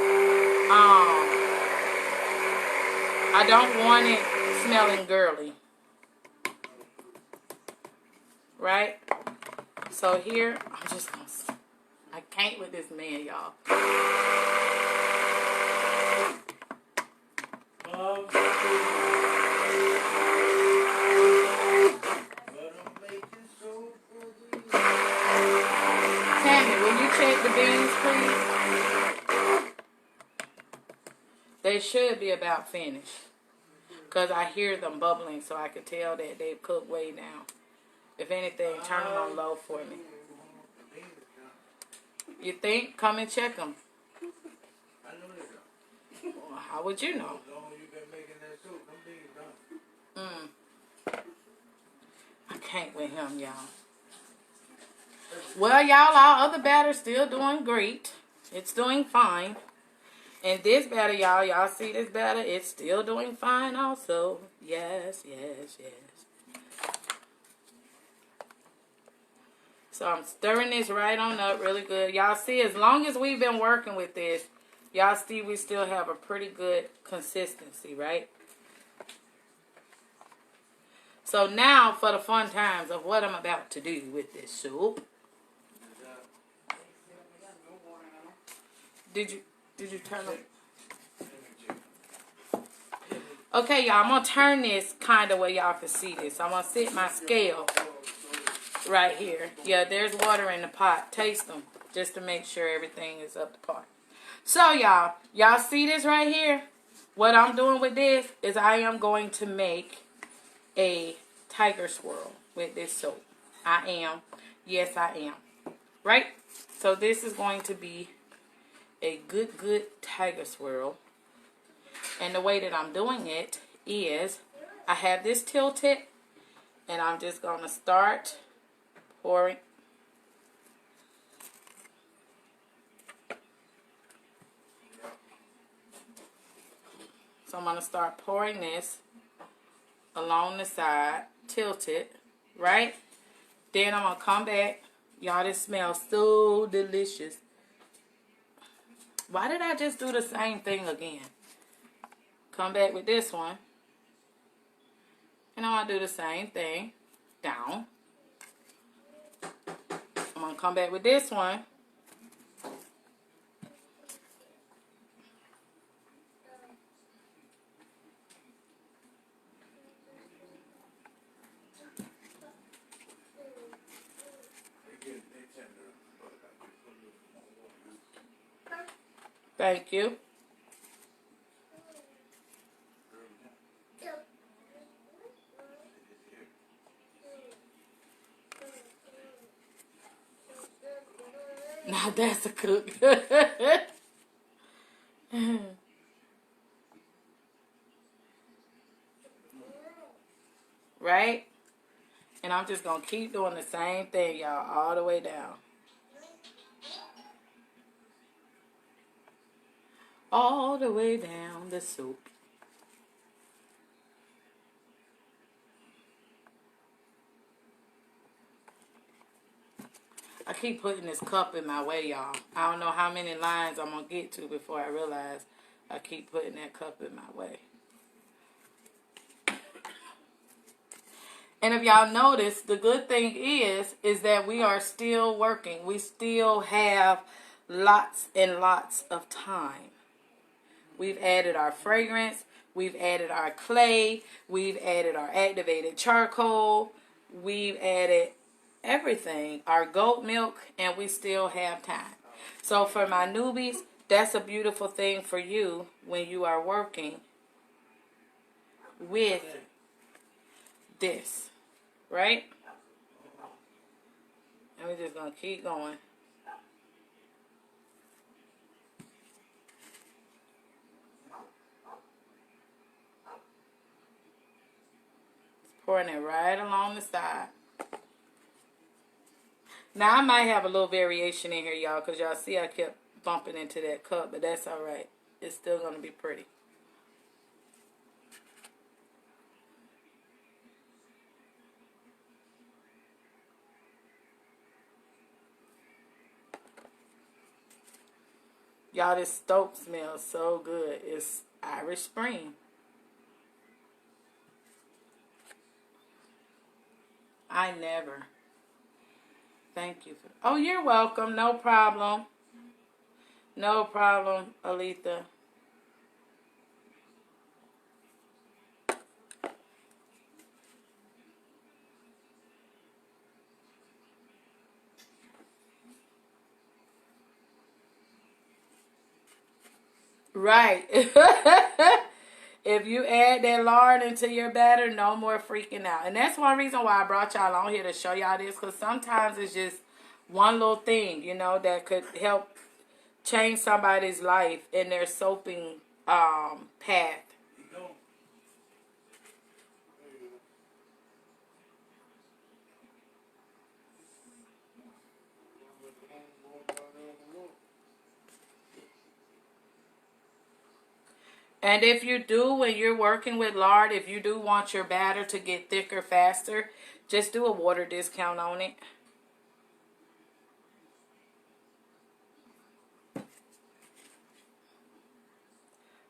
I don't want it smelling girly. Right? So here, I'm just going to... I can't with this man, y'all. Tammy, will you check the beans, please? They should be about finished. Because I hear them bubbling, so I could tell that they've cooked way down. If anything, turn them on low for me. You think? Come and check them. Well, how would you know? I can't with him, y'all. Well, y'all, our other batter's still doing great. It's doing fine. And this batter, y'all see this batter? It's still doing fine also. Yes, yes, yes. So I'm stirring this right on up really good. Y'all see, as long as we've been working with this, y'all see we still have a pretty good consistency, right? So now for the fun times of what I'm about to do with this soup. Did you turn it? Okay, y'all, I'm going to turn this kind of where y'all can see this. I'm going to sit my scale right here. Yeah, there's water in the pot. Taste them just to make sure everything is up to par. So, y'all see this right here? What I'm doing with this is I am going to make a tiger swirl with this soap. I am. Yes, I am. Right? So, this is going to be a good tiger swirl. And the way that I'm doing it is I have this tilted and I'm just going to start pouring. So I'm going to start pouring this along the side, tilted, right? Then I'm going to come back. Y'all, this smells so delicious. Why did I just do the same thing again? Come back with this one. And I'm going to do the same thing. Down. I'm going to come back with this one. Thank you. Now that's a cook. Right? And I'm just going to keep doing the same thing, y'all, all the way down. All the way down the soup. I keep putting this cup in my way, y'all. I don't know how many lines I'm going to get to before I realize I keep putting that cup in my way. And if y'all notice, the good thing is that we are still working. We still have lots and lots of time. We've added our fragrance. We've added our clay. We've added our activated charcoal. We've added everything, our goat milk, and we still have time. So for my newbies, that's a beautiful thing for you when you are working with this, right? And we're just going to keep going. Pouring it right along the side. Now, I might have a little variation in here, y'all, because y'all see I kept bumping into that cup, but that's all right. It's still going to be pretty. Y'all, this stove smells so good. It's Irish Spring. I never. Thank you. Oh, you're welcome. No problem. No problem, Aletha. Right. If you add that lard into your batter, no more freaking out. And that's one reason why I brought y'all on here to show y'all this. Because sometimes it's just one little thing, you know, that could help change somebody's life in their soaping path. And if you do, when you're working with lard, if you do want your batter to get thicker faster, just do a water discount on it.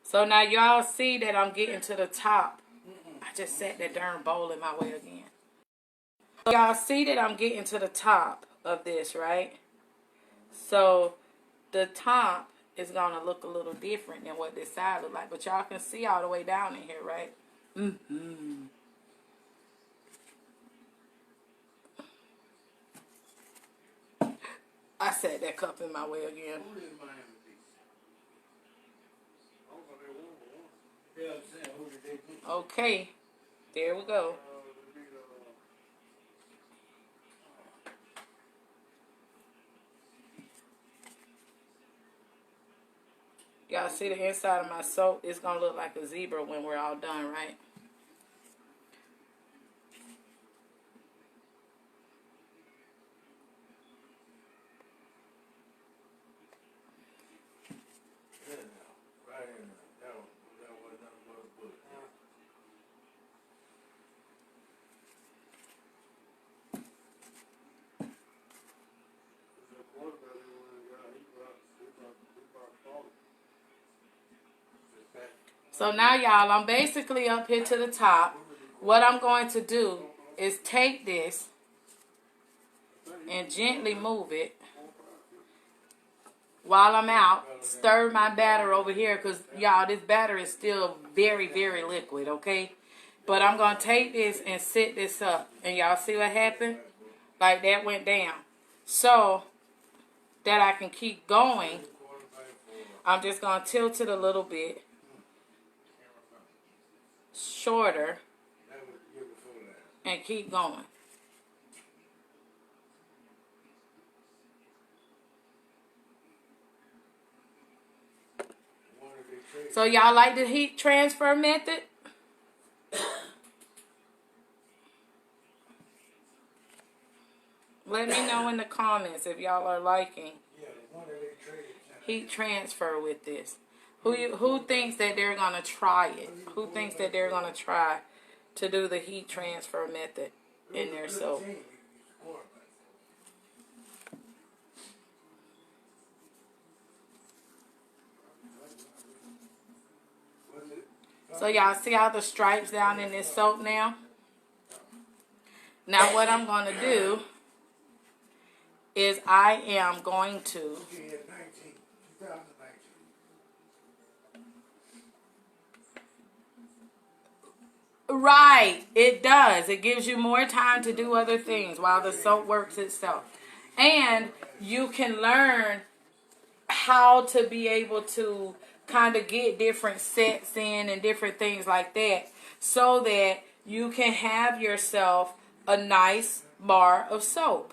So now y'all see that I'm getting to the top. I just set that darn bowl in my way again. So y'all see that I'm getting to the top of this, right? So the top is going to look a little different than what this side look like. But y'all can see all the way down in here, right? Mm-hmm. I set that cup in my way again. Okay. There we go. Y'all see the inside of my soap? It's going to look like a zebra when we're all done, right? So now, y'all, I'm basically up here to the top. What I'm going to do is take this and gently move it while I'm out. Stir my batter over here because, y'all, this batter is still very, very liquid, okay? But I'm going to take this and set this up. And y'all see what happened? Like that went down. So that I can keep going, I'm just going to tilt it a little bit shorter and keep going. So y'all like the heat transfer method? Let me know in the comments if y'all are liking Yeah, the one that they traded. heat transfer with this. Who thinks that they're going to try it? Who thinks that they're going to try to do the heat transfer method in their soap? So y'all see all the stripes down in this soap now? Now what I'm going to do is I am going to right, it does. It gives you more time to do other things while the soap works itself. And you can learn how to be able to kind of get different sets in and different things like that so that you can have yourself a nice bar of soap.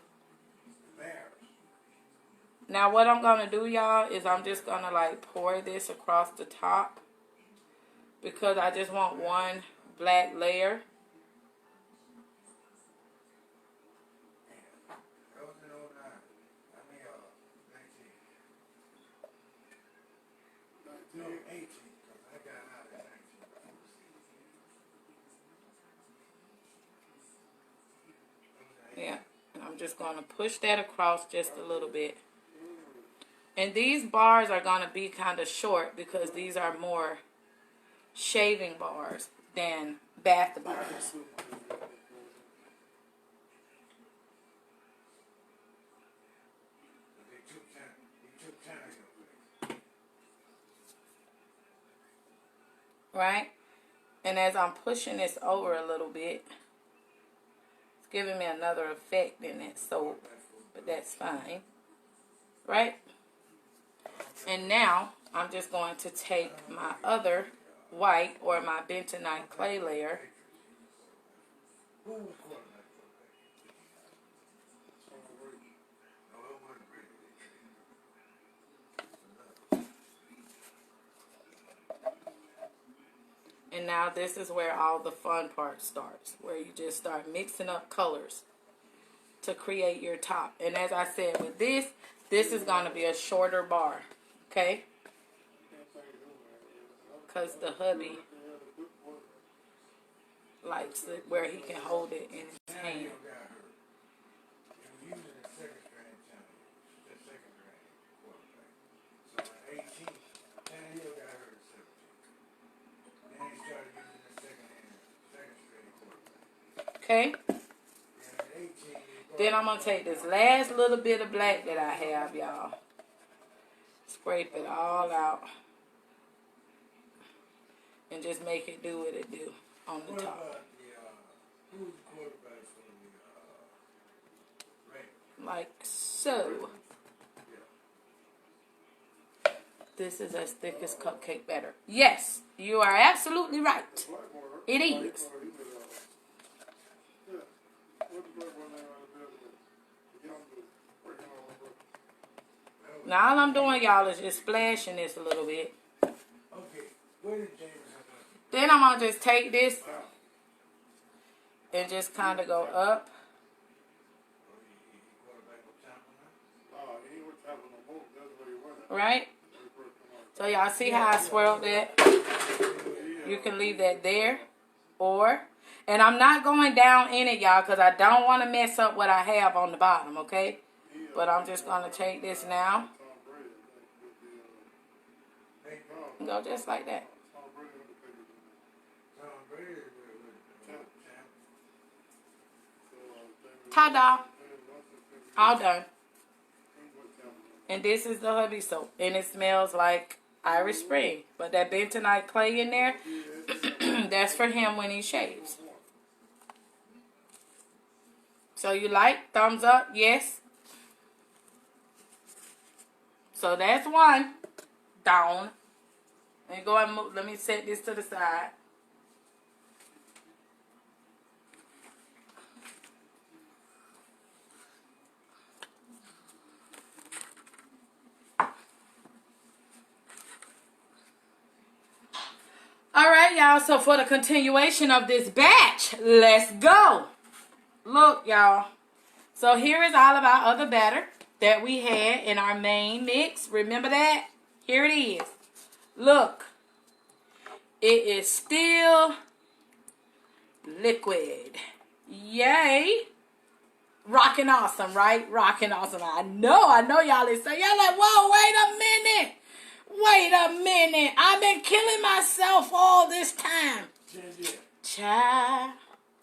Now what I'm going to do, y'all, is I'm just going to like pour this across the top because I just want one black layer. Yeah, and I'm just going to push that across just a little bit. And these bars are going to be kind of short because these are more shaving bars than bath bars. Right? And as I'm pushing this over a little bit, it's giving me another effect in that soap, but that's fine. Right? And now I'm just going to take my other white or my bentonite clay layer. And now this is where all the fun part starts, where you just start mixing up colors to create your top. And as I said, with this is going to be a shorter bar, okay? Because the hubby likes it where he can hold it in his hand. Okay? Then I'm going to take this last little bit of black that I have, y'all. Scrape it all out. And just make it do what it do on the top. Like so. This is as thick as cupcake batter. Yes, you are absolutely right. It is. Now all I'm doing, y'all, is just splashing this a little bit. Then I'm going to just take this and just kind of go up. Right? So y'all see how I swirled that? You can leave that there. And I'm not going down in it, y'all, because I don't want to mess up what I have on the bottom, okay? But I'm just going to take this now. Go just like that. Ta-da! All done. And this is the hubby soap. And it smells like Irish Spring. But that bentonite clay in there, that's for him when he shaves. So you like? Thumbs up? Yes. So that's one. Down. Let me go and move. Let me set this to the side. Alright, y'all. So for the continuation of this batch, let's go. Look, y'all. So here is all of our other batter that we had in our main mix. Remember that? Here it is. Look. It is still liquid. Yay. Rocking awesome, right? Rocking awesome. I know y'all is saying, y'all like, whoa, wait a minute. Wait a minute. I've been killing myself all this time. Child.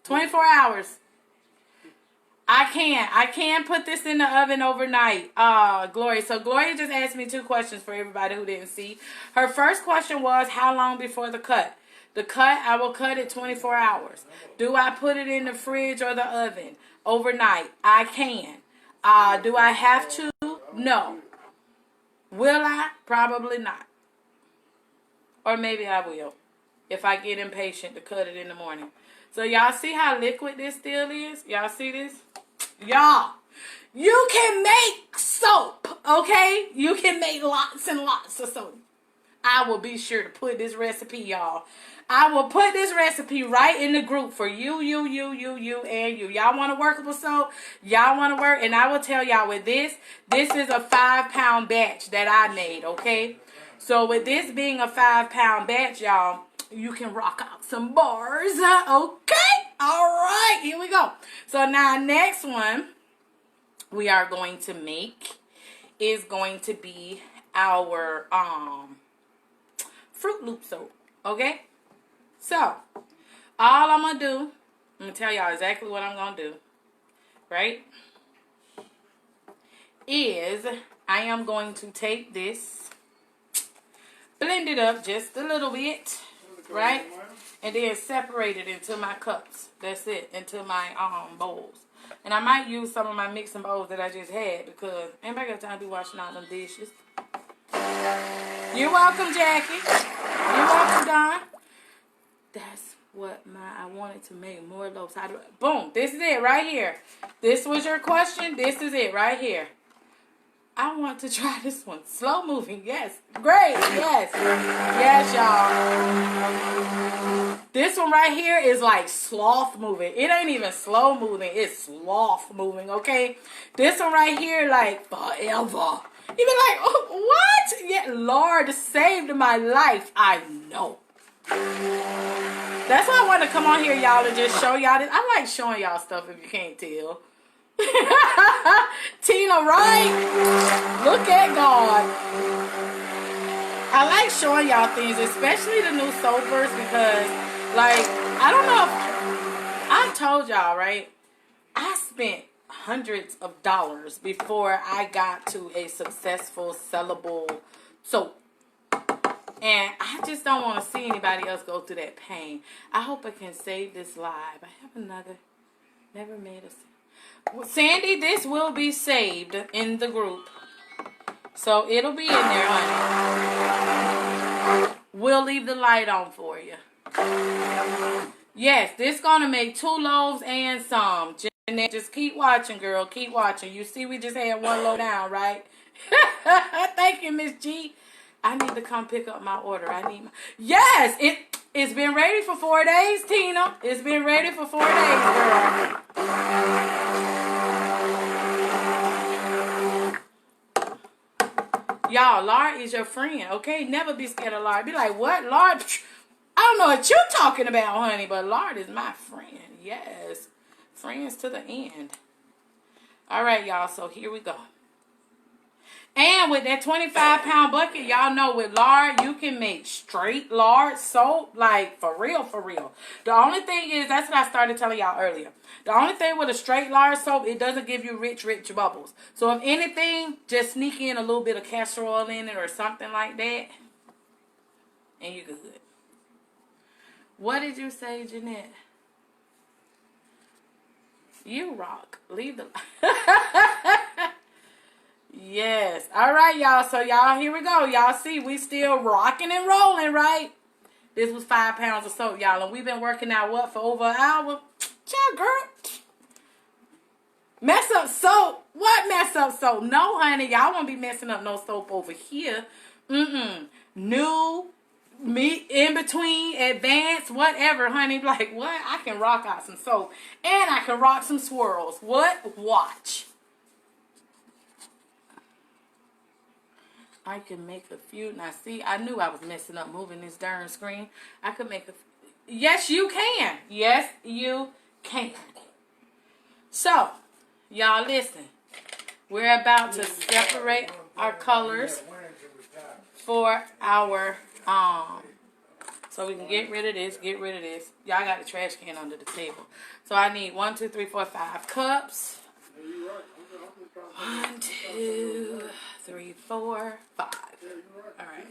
24 hours. I can't put this in the oven overnight. Gloria. So Gloria just asked me 2 questions for everybody who didn't see. Her first question was, how long before the cut? The cut, I will cut it 24 hours. Do I put it in the fridge or the oven overnight? I can. Do I have to? No. Will I? Probably not. Or maybe I will if I get impatient to cut it in the morning. So y'all see how liquid this still is? Y'all see this? Y'all, you can make soap, okay? You can make lots and lots of soap. I will be sure to put this recipe, y'all. I will put this recipe right in the group for you, and you. Y'all want to work with soap? Y'all want to work? And I will tell y'all with this is a 5-pound batch that I made, okay? So with this being a 5-pound batch, y'all, you can rock out some bars, okay? All right, here we go. So now next one we are going to make is going to be our Fruit Loop soap, okay? So all I'm gonna do, I'm gonna tell y'all exactly what I'm gonna do, right? Is I am going to take this, blend it up just a little bit, right? And then separate it into my cups. That's it, into my bowls. And I might use some of my mixing bowls that I just had because anybody got time to be washing all them dishes. You're welcome, Jackie. You're welcome, Don. That's what I wanted to make more loaves. Boom, this is it right here. This was your question. This is it right here. I want to try this one. Slow moving, yes. Great, yes. Yes, y'all. This one right here is like sloth moving. It ain't even slow moving. It's sloth moving, okay? This one right here, like forever. You be like, oh, what? Yeah, Lord saved my life. I know. That's why I want to come on here, y'all, and just show y'all this. I like showing y'all stuff if you can't tell. Tina, right? Look at God. I like showing y'all things, especially the new soapers, because, like, I don't know if I told y'all, right? I spent hundreds of dollars before I got to a successful sellable soap. And I just don't want to see anybody else go through that pain. I hope I can save this live. I have never made a... Sandy, this will be saved in the group. So it'll be in there, honey. We'll leave the light on for you. Yes, this gonna make 2 loaves and some. Jeanette, just keep watching, girl. Keep watching. You see we just had 1 loaf down, right? Thank you, Miss G. I need to come pick up my order. Yes, it's been ready for 4 days, Tina. It's been ready for 4 days, girl. Y'all, Lard is your friend, okay? Never be scared of Lard. Be like, what? Lard? I don't know what you're talking about, honey, but Lard is my friend. Yes. Friends to the end. All right, y'all, so here we go. And with that 25-pound bucket, y'all know with lard, you can make straight lard soap, like for real, for real. The only thing is, that's what I started telling y'all earlier. The only thing with a straight lard soap, it doesn't give you rich bubbles. So if anything, just sneak in a little bit of castor oil in it or something like that, and you're good. What did you say, Jeanette? You rock. Leave the... Yes. All right, y'all. So, y'all, here we go. Y'all see, we still rocking and rolling, right? This was 5 pounds of soap, y'all. And we've been working out, what, for over an hour? Child, girl. Mess up soap? What mess up soap? No, honey. Y'all won't be messing up no soap over here. New me in between, advanced, whatever, honey. Like, what? I can rock out some soap. And I can rock some swirls. What? Watch. I can make a few. Now, see, I knew I was messing up moving this darn screen. I could make a... Yes, you can. Yes, you can. So, y'all listen. We're about to separate our colors for our, so we can get rid of this, Y'all got the trash can under the table. So I need 1, 2, 3, 4, 5 cups. 1, 2, 3, 4, 5. All right.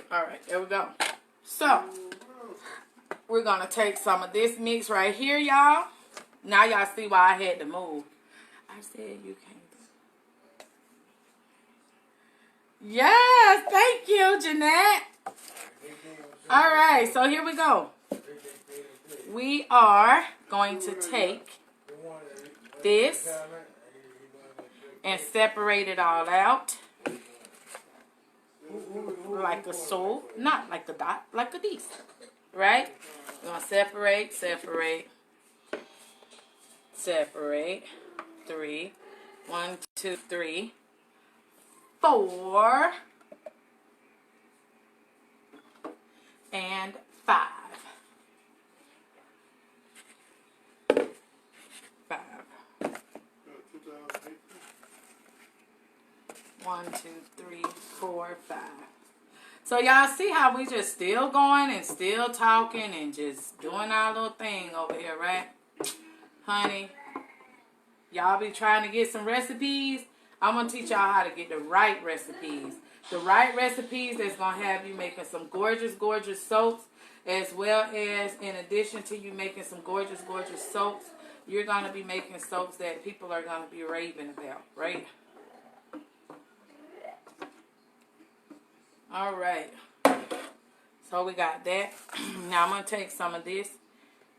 All right, there we go. So, we're going to take some of this mix right here, y'all. Now y'all see why I had to move. I said you can't. Yes, thank you, Jeanette. All right, so here we go. We are going to take this and separate it all out. Like a soul, not like a dot, like a D. Right? We're going to separate, separate, separate. 3. 1, 2, 3, 4, and 5. 5. 1, 2, 3, 4, 5. So y'all see how we just still going and still talking and just doing our little thing over here, right? Honey, y'all be trying to get some recipes. I'm going to teach y'all how to get the right recipes. The right recipes that's going to have you making some gorgeous, gorgeous soaps, as well as in addition to you making some gorgeous, gorgeous soaps, you're going to be making soaps that people are going to be raving about, right? All right. So we got that. Now I'm going to take some of this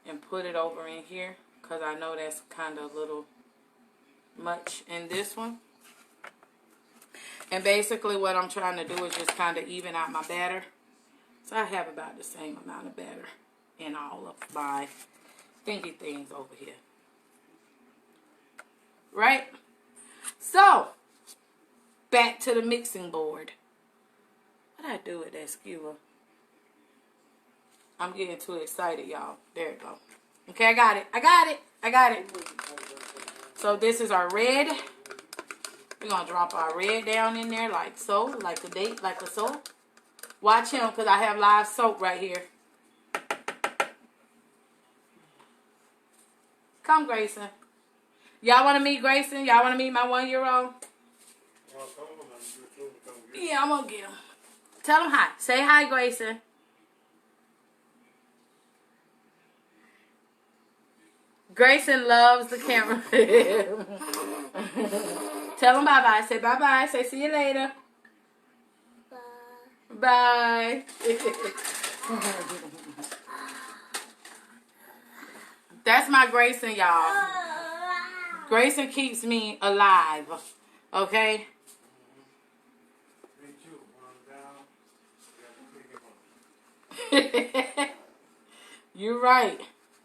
and put it over in here because I know that's kind of a little much in this one. And basically what I'm trying to do is just kind of even out my batter. So I have about the same amount of batter in all of my thingy things over here. Right? So, back to the mixing board. What did I do with that skewer? I'm getting too excited, y'all. There it go. Okay, I got it. I got it. I got it. So this is our red. We're going to drop our red down in there like so. Like a date, like a soap. Watch him because I have live soap right here. Come, Grayson. Y'all want to meet Grayson? Y'all want to meet my 1-year-old? Yeah, I'm going to get him. Tell him hi. Say hi, Grayson. Grayson loves the camera. Tell him bye-bye. Say bye-bye. Say see you later. Bye. Bye. That's my Grayson, y'all. Grayson keeps me alive. Okay? You're right.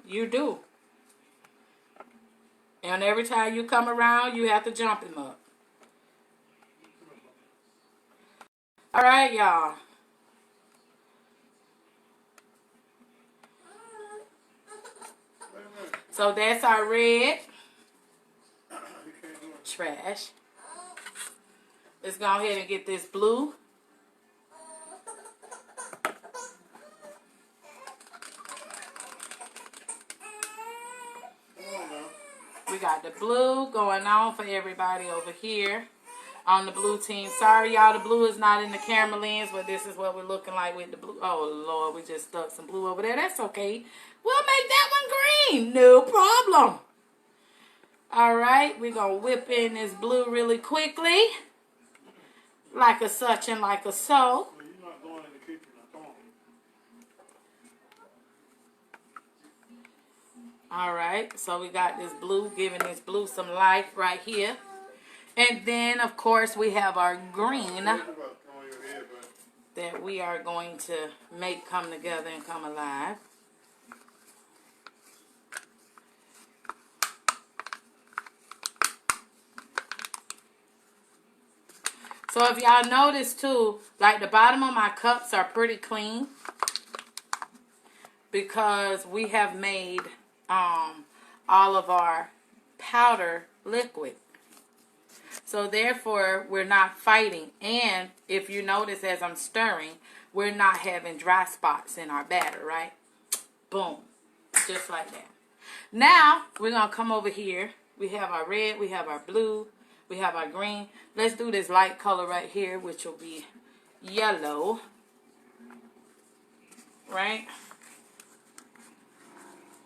You do. And every time you come around, you have to jump him up. All right, y'all. So that's our red. Trash. Let's go ahead and get this blue. We got the blue going on for everybody over here on the blue team. Sorry, y'all, the blue is not in the camera lens, but this is what we're looking like with the blue. Oh, Lord, we just stuck some blue over there. That's okay. We'll make that one green. No problem. All right, we're going to whip in this blue really quickly. Like a such and like a so. You're not going in the kitchen, All right, so we got this blue, giving this blue some life right here. And then, of course, we have our green that we are going to make come together and come alive. So if y'all notice too, like the bottom of my cups are pretty clean because we have made all of our powder liquid. So therefore, we're not fighting. And if you notice as I'm stirring, we're not having dry spots in our batter, right? Boom. Just like that. Now, we're going to come over here. We have our red, we have our blue, we have our green. Let's do this light color right here, which will be yellow. Right?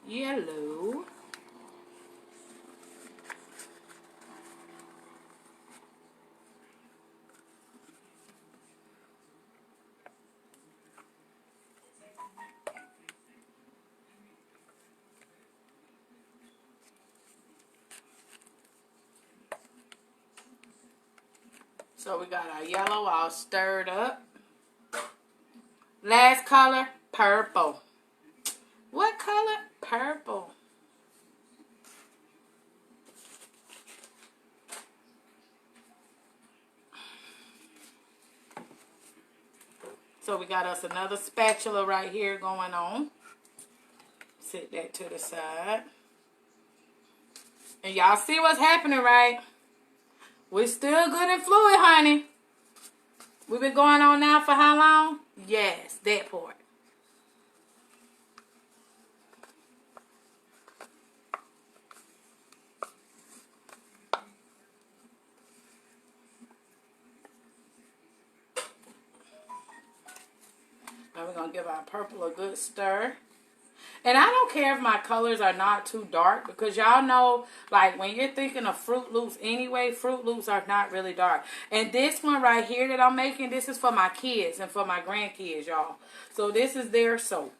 Yellow. So we got our yellow all stirred up. Last color, purple. What color? Purple. So we got us another spatula right here going on. Set that to the side. And y'all see what's happening, right? We're still good and fluid, honey. We've been going on now for how long? Yes, that part. Now we're going to give our purple a good stir. And I don't care if my colors are not too dark because y'all know, like, when you're thinking of Fruit Loops anyway, Fruit Loops are not really dark. And this one right here that I'm making, this is for my kids and for my grandkids, y'all. So this is their soap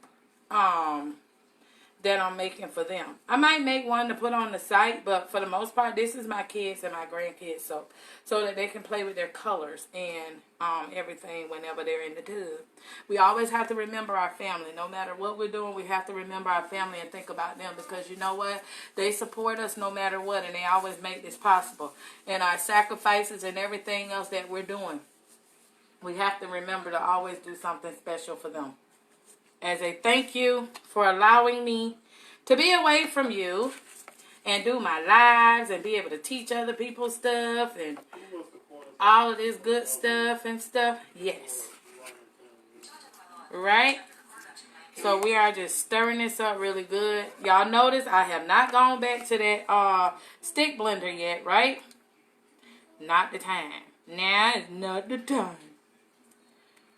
that I'm making for them. I might make one to put on the site, but for the most part, this is my kids and my grandkids soap so that they can play with their colors and everything whenever they're in the tub. We always have to remember our family. No matter what we're doing, we have to remember our family and think about them because you know what? They support us no matter what, and they always make this possible. And our sacrifices and everything else that we're doing, we have to remember to always do something special for them. As a thank you for allowing me to be away from you and do my lives and be able to teach other people stuff and all of this good stuff and stuff. Yes. Right? So we are just stirring this up really good. Y'all notice I have not gone back to that stick blender yet, right? Not the time. Now is not the time.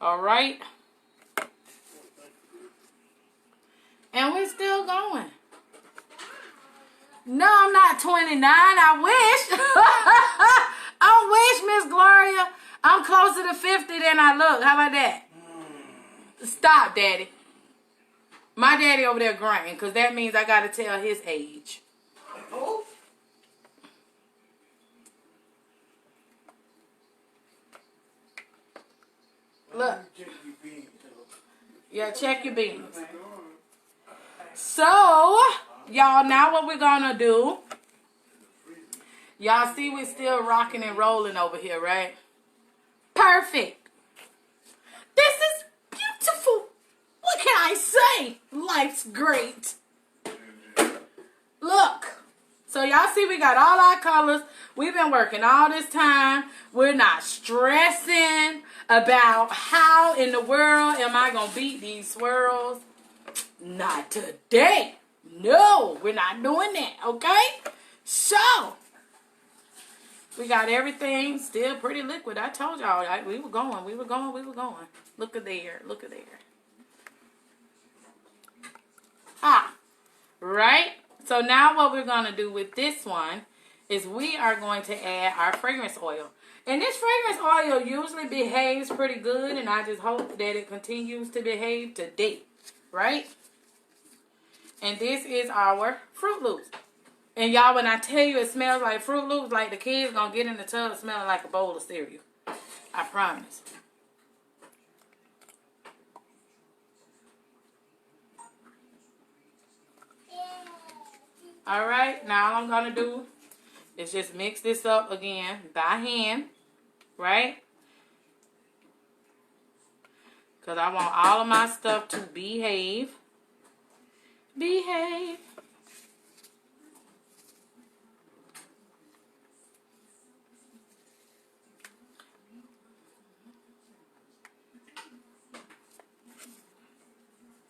Alright? And we're still going. No, I'm not 29. I wish. I wish, Miss Gloria. I'm closer to 50 than I look. How about that? Stop, Daddy. My daddy over there grunting, because that means I got to tell his age. Oh. Look. Yeah, check your beans. So, y'all, now what we're going to do, y'all see we're still rocking and rolling over here, right? Perfect. This is beautiful. What can I say? Life's great. Look. So, y'all see we got all our colors. We've been working all this time. We're not stressing about how in the world am I going to beat these swirls. Not today. No, we're not doing that, okay? So, we got everything still pretty liquid. I told y'all, we were going. Look at there, look at there. Right? So now what we're going to do with this one is we are going to add our fragrance oil. And this fragrance oil usually behaves pretty good, and I just hope that it continues to behave today, right? And this is our Fruit Loops. And y'all, when I tell you it smells like Fruit Loops, like the kids gonna get in the tub smelling like a bowl of cereal. I promise. Alright, now all I'm gonna do is just mix this up again by hand. Right? Because I want all of my stuff to behave. Behave.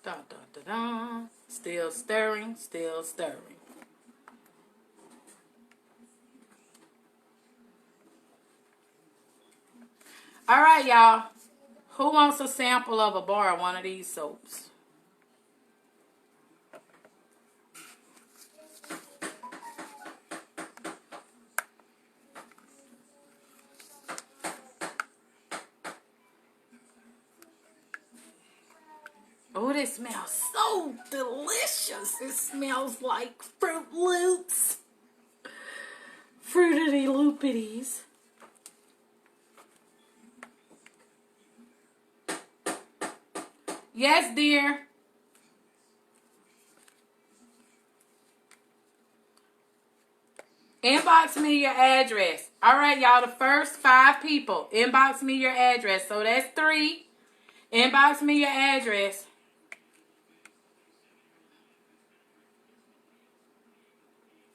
Da, da, da, da. Still stirring, still stirring. All right, y'all. Who wants a sample of a bar of one of these soaps? Oh, this smells so delicious. It smells like Fruit Loops. Fruity Loopities. Yes, dear. Inbox me your address. All right, y'all, the first 5 people. Inbox me your address. So that's 3. Inbox me your address.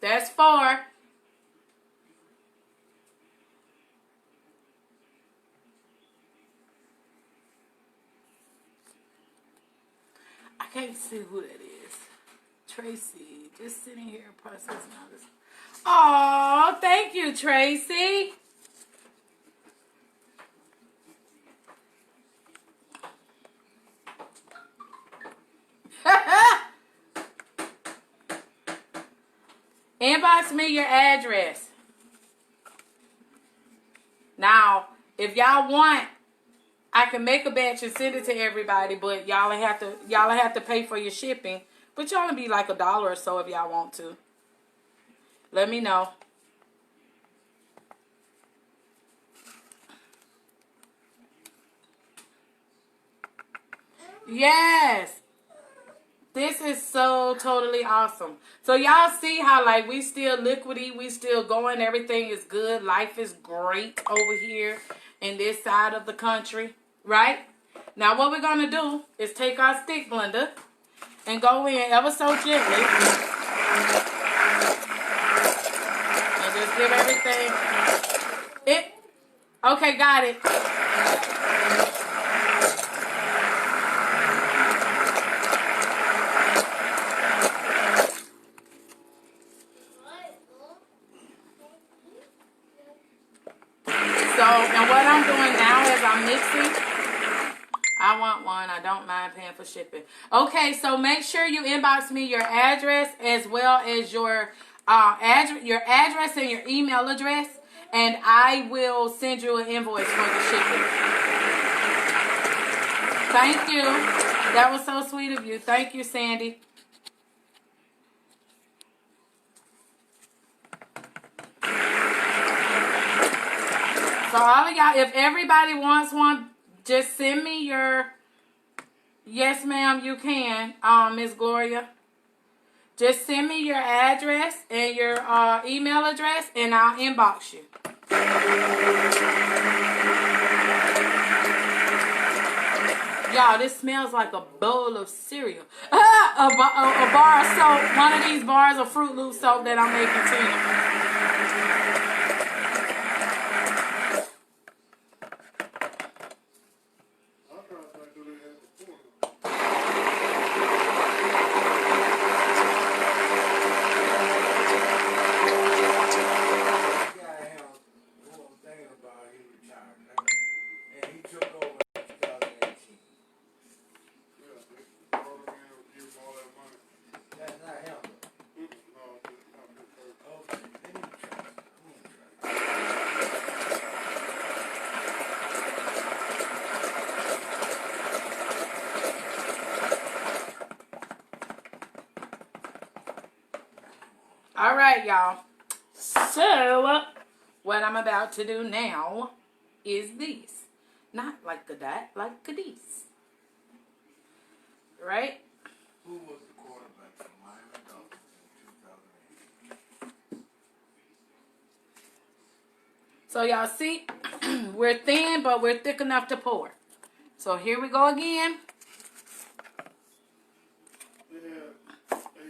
That's 4. I can't see who that is. Tracy, just sitting here processing all this. Oh, thank you, Tracy. Inbox me your address. Now, if y'all want, I can make a batch and send it to everybody, but y'all have to pay for your shipping. But y'all be like $1 or so if y'all want to. Let me know. Yes. This is so totally awesome. So y'all see how like we still liquidy, we still going, everything is good. Life is great over here in this side of the country, right? Now what we're going to do is take our stick blender and go in ever so gently. And just give everything. Okay, got it. So, and what I'm doing now is I'm mixing. I want one. I don't mind paying for shipping. Okay, so make sure you inbox me your address as well as your address and your email address, and I will send you an invoice for the shipping. Thank you. That was so sweet of you. Thank you, Sandy. So all of y'all, if everybody wants one, just send me your, yes ma'am, you can, Miss Gloria. Just send me your address and your email address and I'll inbox you. Y'all, this smells like a bowl of cereal. A bar of soap, one of these bars of Fruit Loop soap that I'm making too. right, y'all. So, what I'm about to do now is this. Not like a that, like a this. Right? Who was the quarterback for Miami Dolphins in 2008? So y'all see, we're thin, but we're thick enough to pour. So here we go again.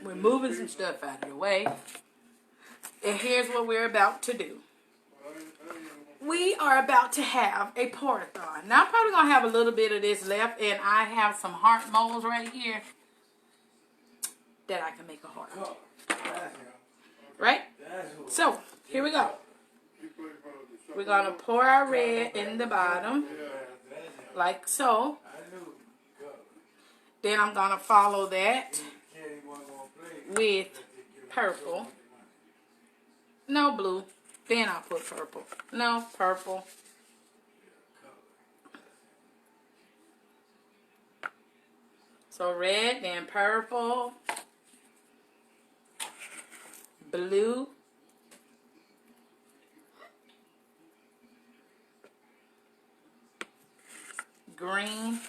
We're moving some stuff out of the way. And here's what we're about to do. We are about to have a portathon. Now I'm probably going to have a little bit of this left, and I have some heart molds right here that I can make a heart. Right? So, here we go. We're going to pour our red in the bottom, like so. Then I'm going to follow that with purple. No blue. Then I'll put purple. No, purple. So red, then purple, blue, green,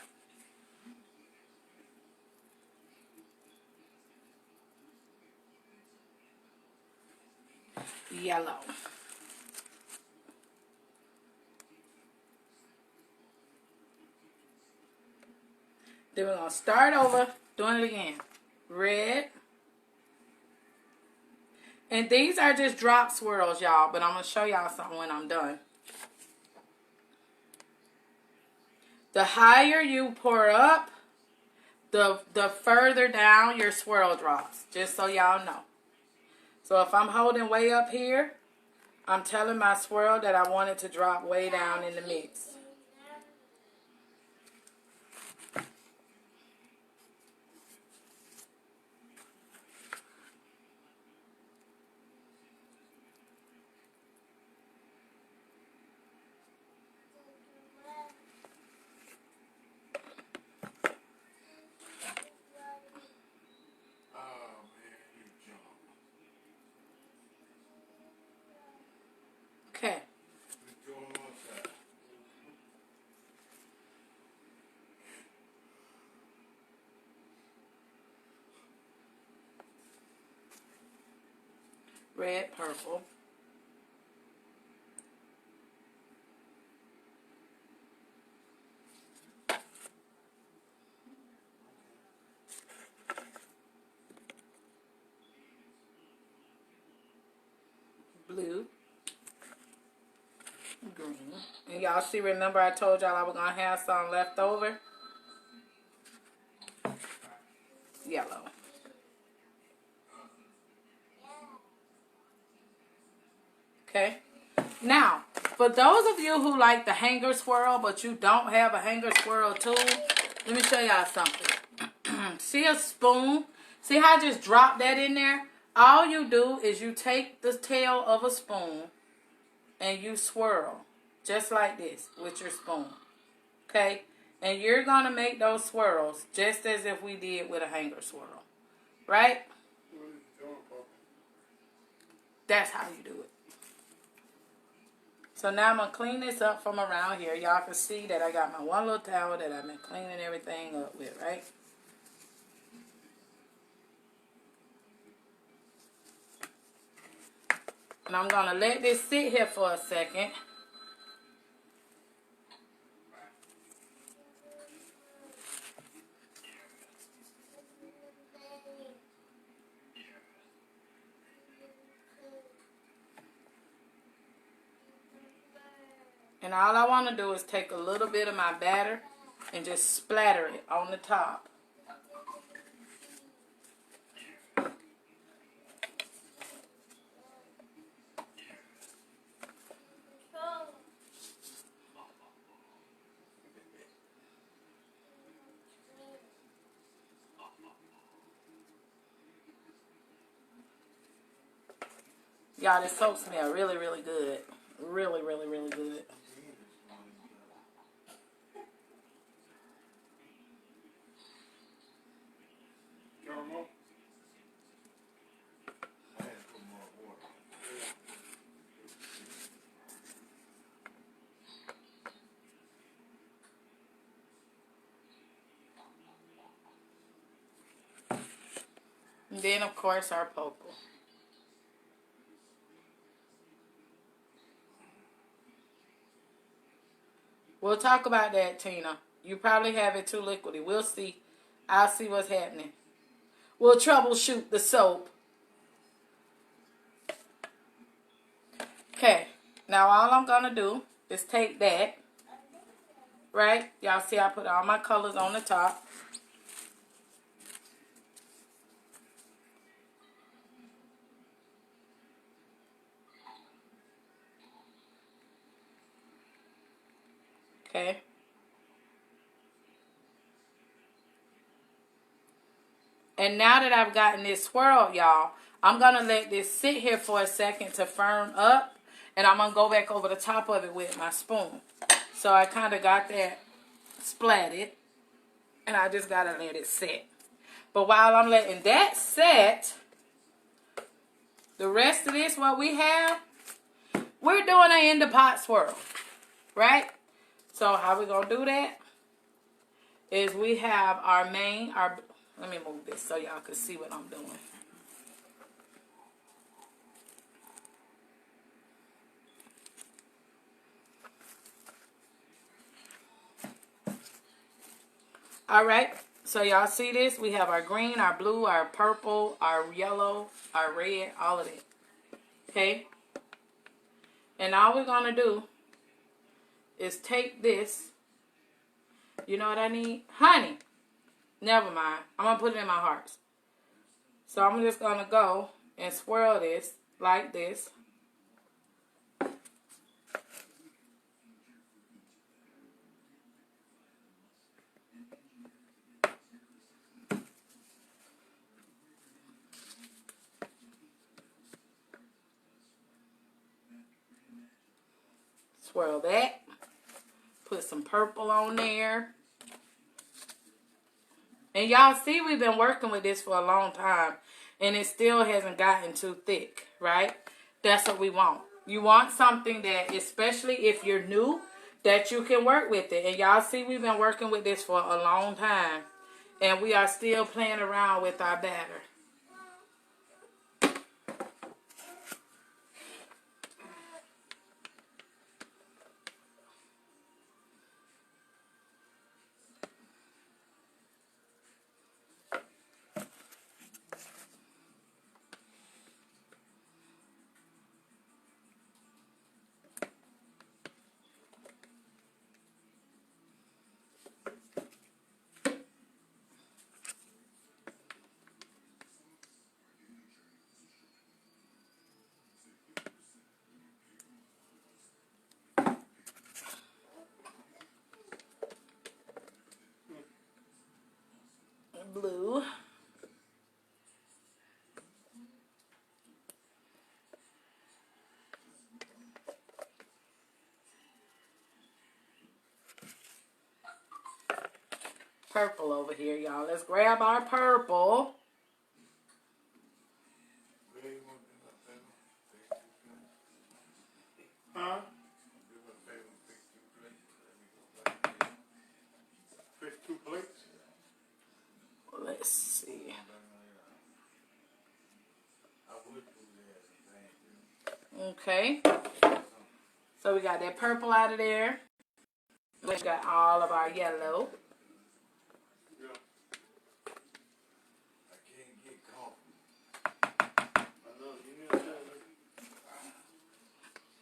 yellow. Then we're going to start over doing it again. Red. And these are just drop swirls, y'all. But I'm going to show y'all something when I'm done. The higher you pour up, the further down your swirl drops. Just so y'all know. So if I'm holding way up here, I'm telling my swirl that I want it to drop way down in the mix. Okay. Red, purple. Blue. Green. And y'all see, remember I told y'all I was going to have some left over? Yellow. Okay. Now, for those of you who like the hanger swirl, but you don't have a hanger swirl tool, let me show y'all something. See a spoon? See how I just dropped that in there? All you do is you take the tail of a spoon and you swirl. Just like this with your spoon. Okay? And you're going to make those swirls just as if we did with a hanger swirl. Right? That's how you do it. So now I'm going to clean this up from around here. Y'all can see that I got my one little towel that I've been cleaning everything up with, right? And I'm going to let this sit here for a second. And all I want to do is take a little bit of my batter and just splatter it on the top. Y'all, this soap smells really, really good. Really, really, really good. And then, of course, our purple. We'll talk about that, Tina. You probably have it too liquidy. We'll see. I'll see what's happening. We'll troubleshoot the soap. Okay. Now, all I'm going to do is take that. Right? Y'all see I put all my colors on the top. Okay. And now that I've gotten this swirled, y'all, I'm going to let this sit here for a second to firm up. And I'm going to go back over the top of it with my spoon. So I kind of got that splatted. And I just got to let it set. But while I'm letting that set, the rest of this, what we have, we're doing an in the pot swirl. Right? So how we going to do that is we have our main, let me move this so y'all can see what I'm doing. Alright, so y'all see this? We have our green, our blue, our purple, our yellow, our red, all of it. Okay? And all we're going to do is take this. You know what I need? Honey. Never mind. I'm going to put it in my hearts. So I'm just going to go and swirl this like this. Swirl that. Put some purple on there. And y'all see we've been working with this for a long time. And it still hasn't gotten too thick, right? That's what we want. You want something that, especially if you're new, that you can work with it. And y'all see we've been working with this for a long time. And we are still playing around with our batter. Blue. Purple over here, y'all. Let's grab our purple. Huh? Let's see. Okay. So we got that purple out of there. We got all of our yellow.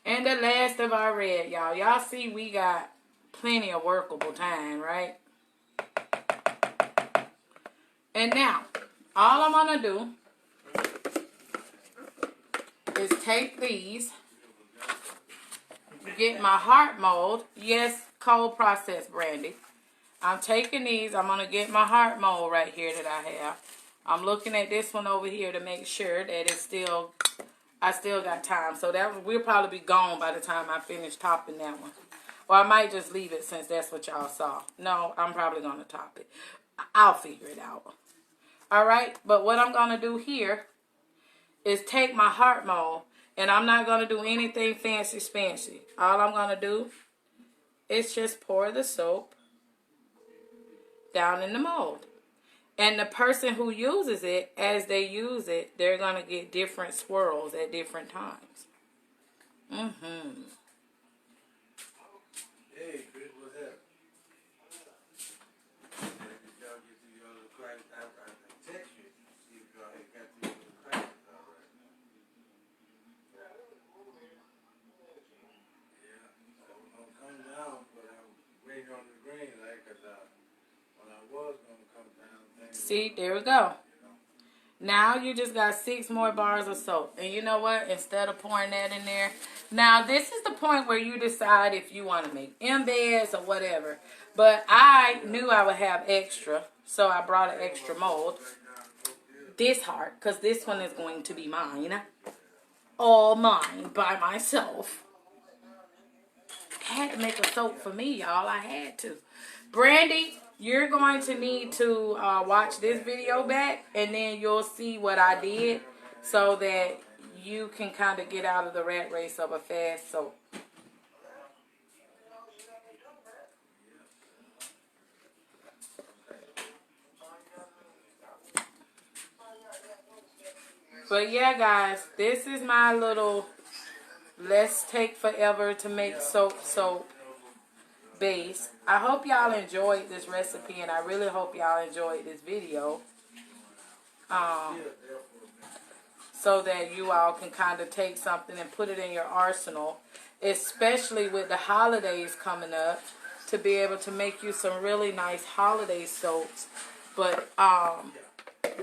And the last of our red, y'all. Y'all see we got plenty of workable time, right? And now, all I'm going to do is take these, get my heart mold. Yes, cold process, Brandy. I'm taking these. I'm going to get my heart mold right here that I have. I'm looking at this one over here to make sure that it's still, I still got time. So that we'll probably be gone by the time I finish topping that one. Or I might just leave it since that's what y'all saw. No, I'm probably going to top it. I'll figure it out. Alright, but what I'm going to do here is take my heart mold, and I'm not going to do anything fancy. All I'm going to do is just pour the soap down in the mold. And the person who uses it, as they use it, they're going to get different swirls at different times. Mm-hmm. Hey, Chris, what's up? Did y'all get through your other class? I text you. See if y'all had got through your other classes already. Yeah, I was gonna come down, but I'm waiting on the green light because when I was gonna come down, things. See, there we go. Now you just got 6 more bars of soap. And you know what? Instead of pouring that in there. Now this is the point where you decide if you want to make embeds or whatever. But I knew I would have extra. So I brought an extra mold. This heart. Because this one is going to be mine. All mine by myself. I had to make a soap for me, y'all. I had to. Brandy, you're going to need to watch this video back, and then you'll see what I did so that you can kind of get out of the rat race of a fast soap. But yeah, guys, this is my little let's take forever to make soap base. I hope y'all enjoyed this recipe, and I really hope y'all enjoyed this video. So that you all can kind of take something and put it in your arsenal, especially with the holidays coming up, to be able to make you some really nice holiday soaps. But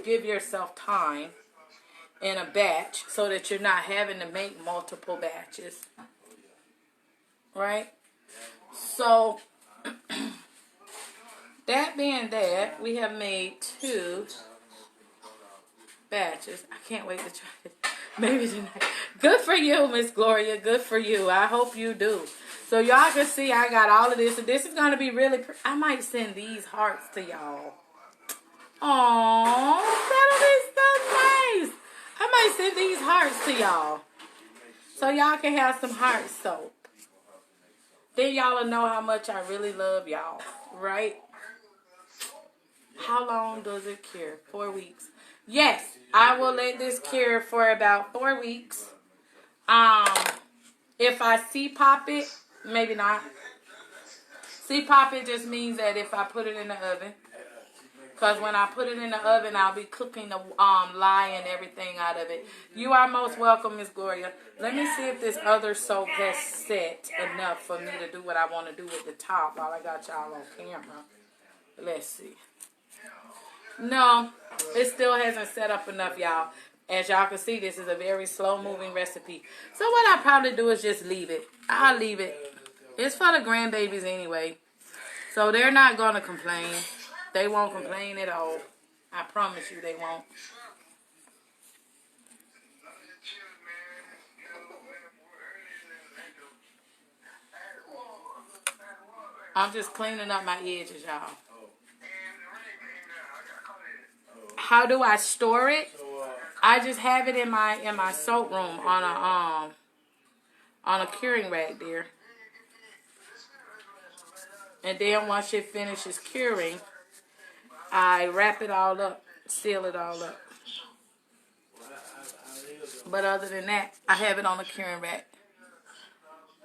give yourself time in a batch so that you're not having to make multiple batches. Right? So, that being that, we have made 2 batches. I can't wait to try it. Maybe tonight. Good for you, Miss Gloria. Good for you. I hope you do. So, y'all can see I got all of this. And this is going to be really I might send these hearts to y'all. Aww, that'll be so nice. I might send these hearts to y'all. So, y'all can have some heart soap. Then y'all will know how much I really love y'all, right? How long does it cure? 4 weeks. Yes, I will let this cure for about 4 weeks. If I pop it, maybe not. Pop it just means that if I put it in the oven. Because when I put it in the oven, I'll be cooking the lye and everything out of it. You are most welcome, Miss Gloria. Let me see if this other soap has set enough for me to do what I want to do with the top while I got y'all on camera. Let's see. No, it still hasn't set up enough, y'all. As y'all can see, this is a very slow-moving recipe. So what I'll probably do is just leave it. I'll leave it. It's for the grandbabies anyway. So they're not going to complain. They won't complain at all. I promise you they won't. I'm just cleaning up my edges, y'all. How do I store it? I just have it in my soap room on a curing rack there. And then once it finishes curing, I wrap it all up, seal it all up. But other than that, I have it on a curing rack.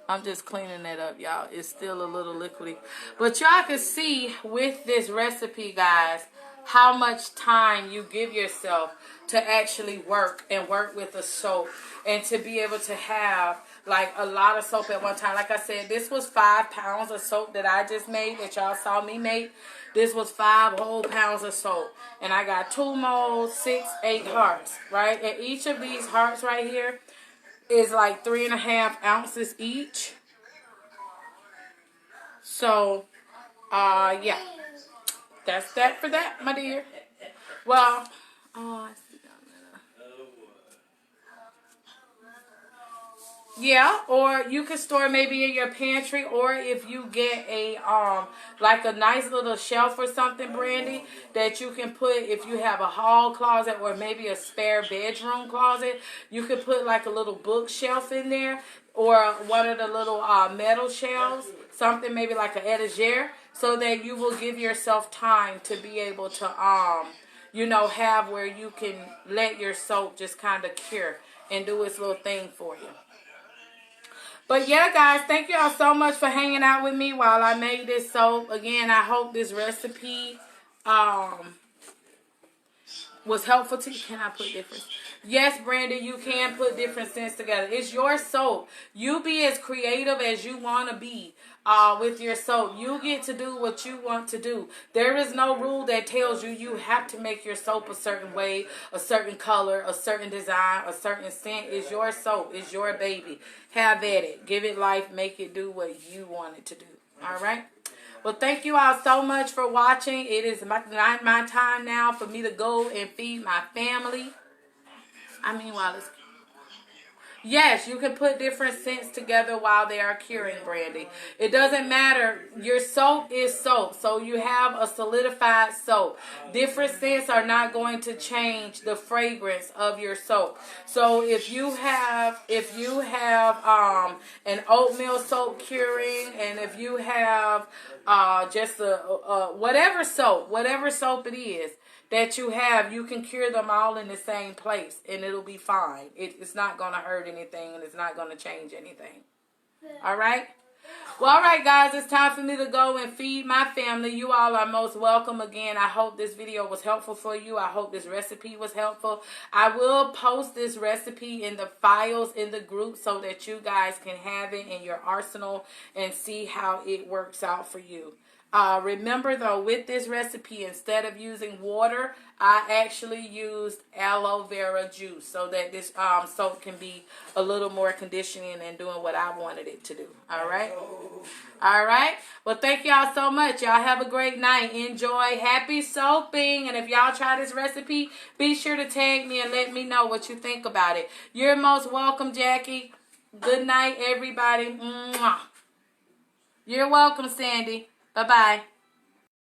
I'm just cleaning that up, y'all. It's still a little liquidy. But y'all can see with this recipe, guys, how much time you give yourself to actually work with the soap and to be able to have like a lot of soap at one time. Like I said, this was 5 pounds of soap that I just made that y'all saw me make. This was 5 whole pounds of soap. And I got 2 molds, 6, 8 hearts, right? And each of these hearts right here is like 3.5 ounces each. So, yeah. That's that for that, my dear. Well, I see down there. Yeah, or you can store maybe in your pantry, or if you get a like a nice little shelf or something, Brandy, that you can put, if you have a hall closet or maybe a spare bedroom closet, you could put like a little bookshelf in there, or one of the little metal shells, something maybe like an etagere, so that you will give yourself time to be able to, have where you can let your soap just kind of cure and do its little thing for you. But yeah, guys, thank y'all so much for hanging out with me while I made this soap. Again, I hope this recipe was helpful to you. Can I put different? Yes, Brandon, you can put different scents together. It's your soap. You be as creative as you want to be with your soap. You get to do what you want to do. There is no rule that tells you you have to make your soap a certain way, a certain color, a certain design, a certain scent. It's your soap. It's your baby. Have at it. Give it life. Make it do what you want it to do. All right? Well, thank you all so much for watching. It is my time now for me to go and feed my family. While it's... Yes, you can put different scents together while they are curing, Brandy. It doesn't matter. Your soap is soap. So you have a solidified soap. Different scents are not going to change the fragrance of your soap. So if you have an oatmeal soap curing, and if you have just whatever soap it is that you have, you can cure them all in the same place, and it'll be fine. It's not going to hurt anything, and it's not going to change anything. All right? Well, all right, guys, it's time for me to go and feed my family. You all are most welcome again. I hope this video was helpful for you. I hope this recipe was helpful. I will post this recipe in the files in the group so that you guys can have it in your arsenal and see how it works out for you. Remember, though, with this recipe, instead of using water, I actually used aloe vera juice so that this soap can be a little more conditioning and doing what I wanted it to do. All right? All right? Well, thank y'all so much. Y'all have a great night. Enjoy. Happy soaping. And if y'all try this recipe, be sure to tag me and let me know what you think about it. You're most welcome, Jackie. Good night, everybody. Mwah. You're welcome, Sandy. Bye-bye.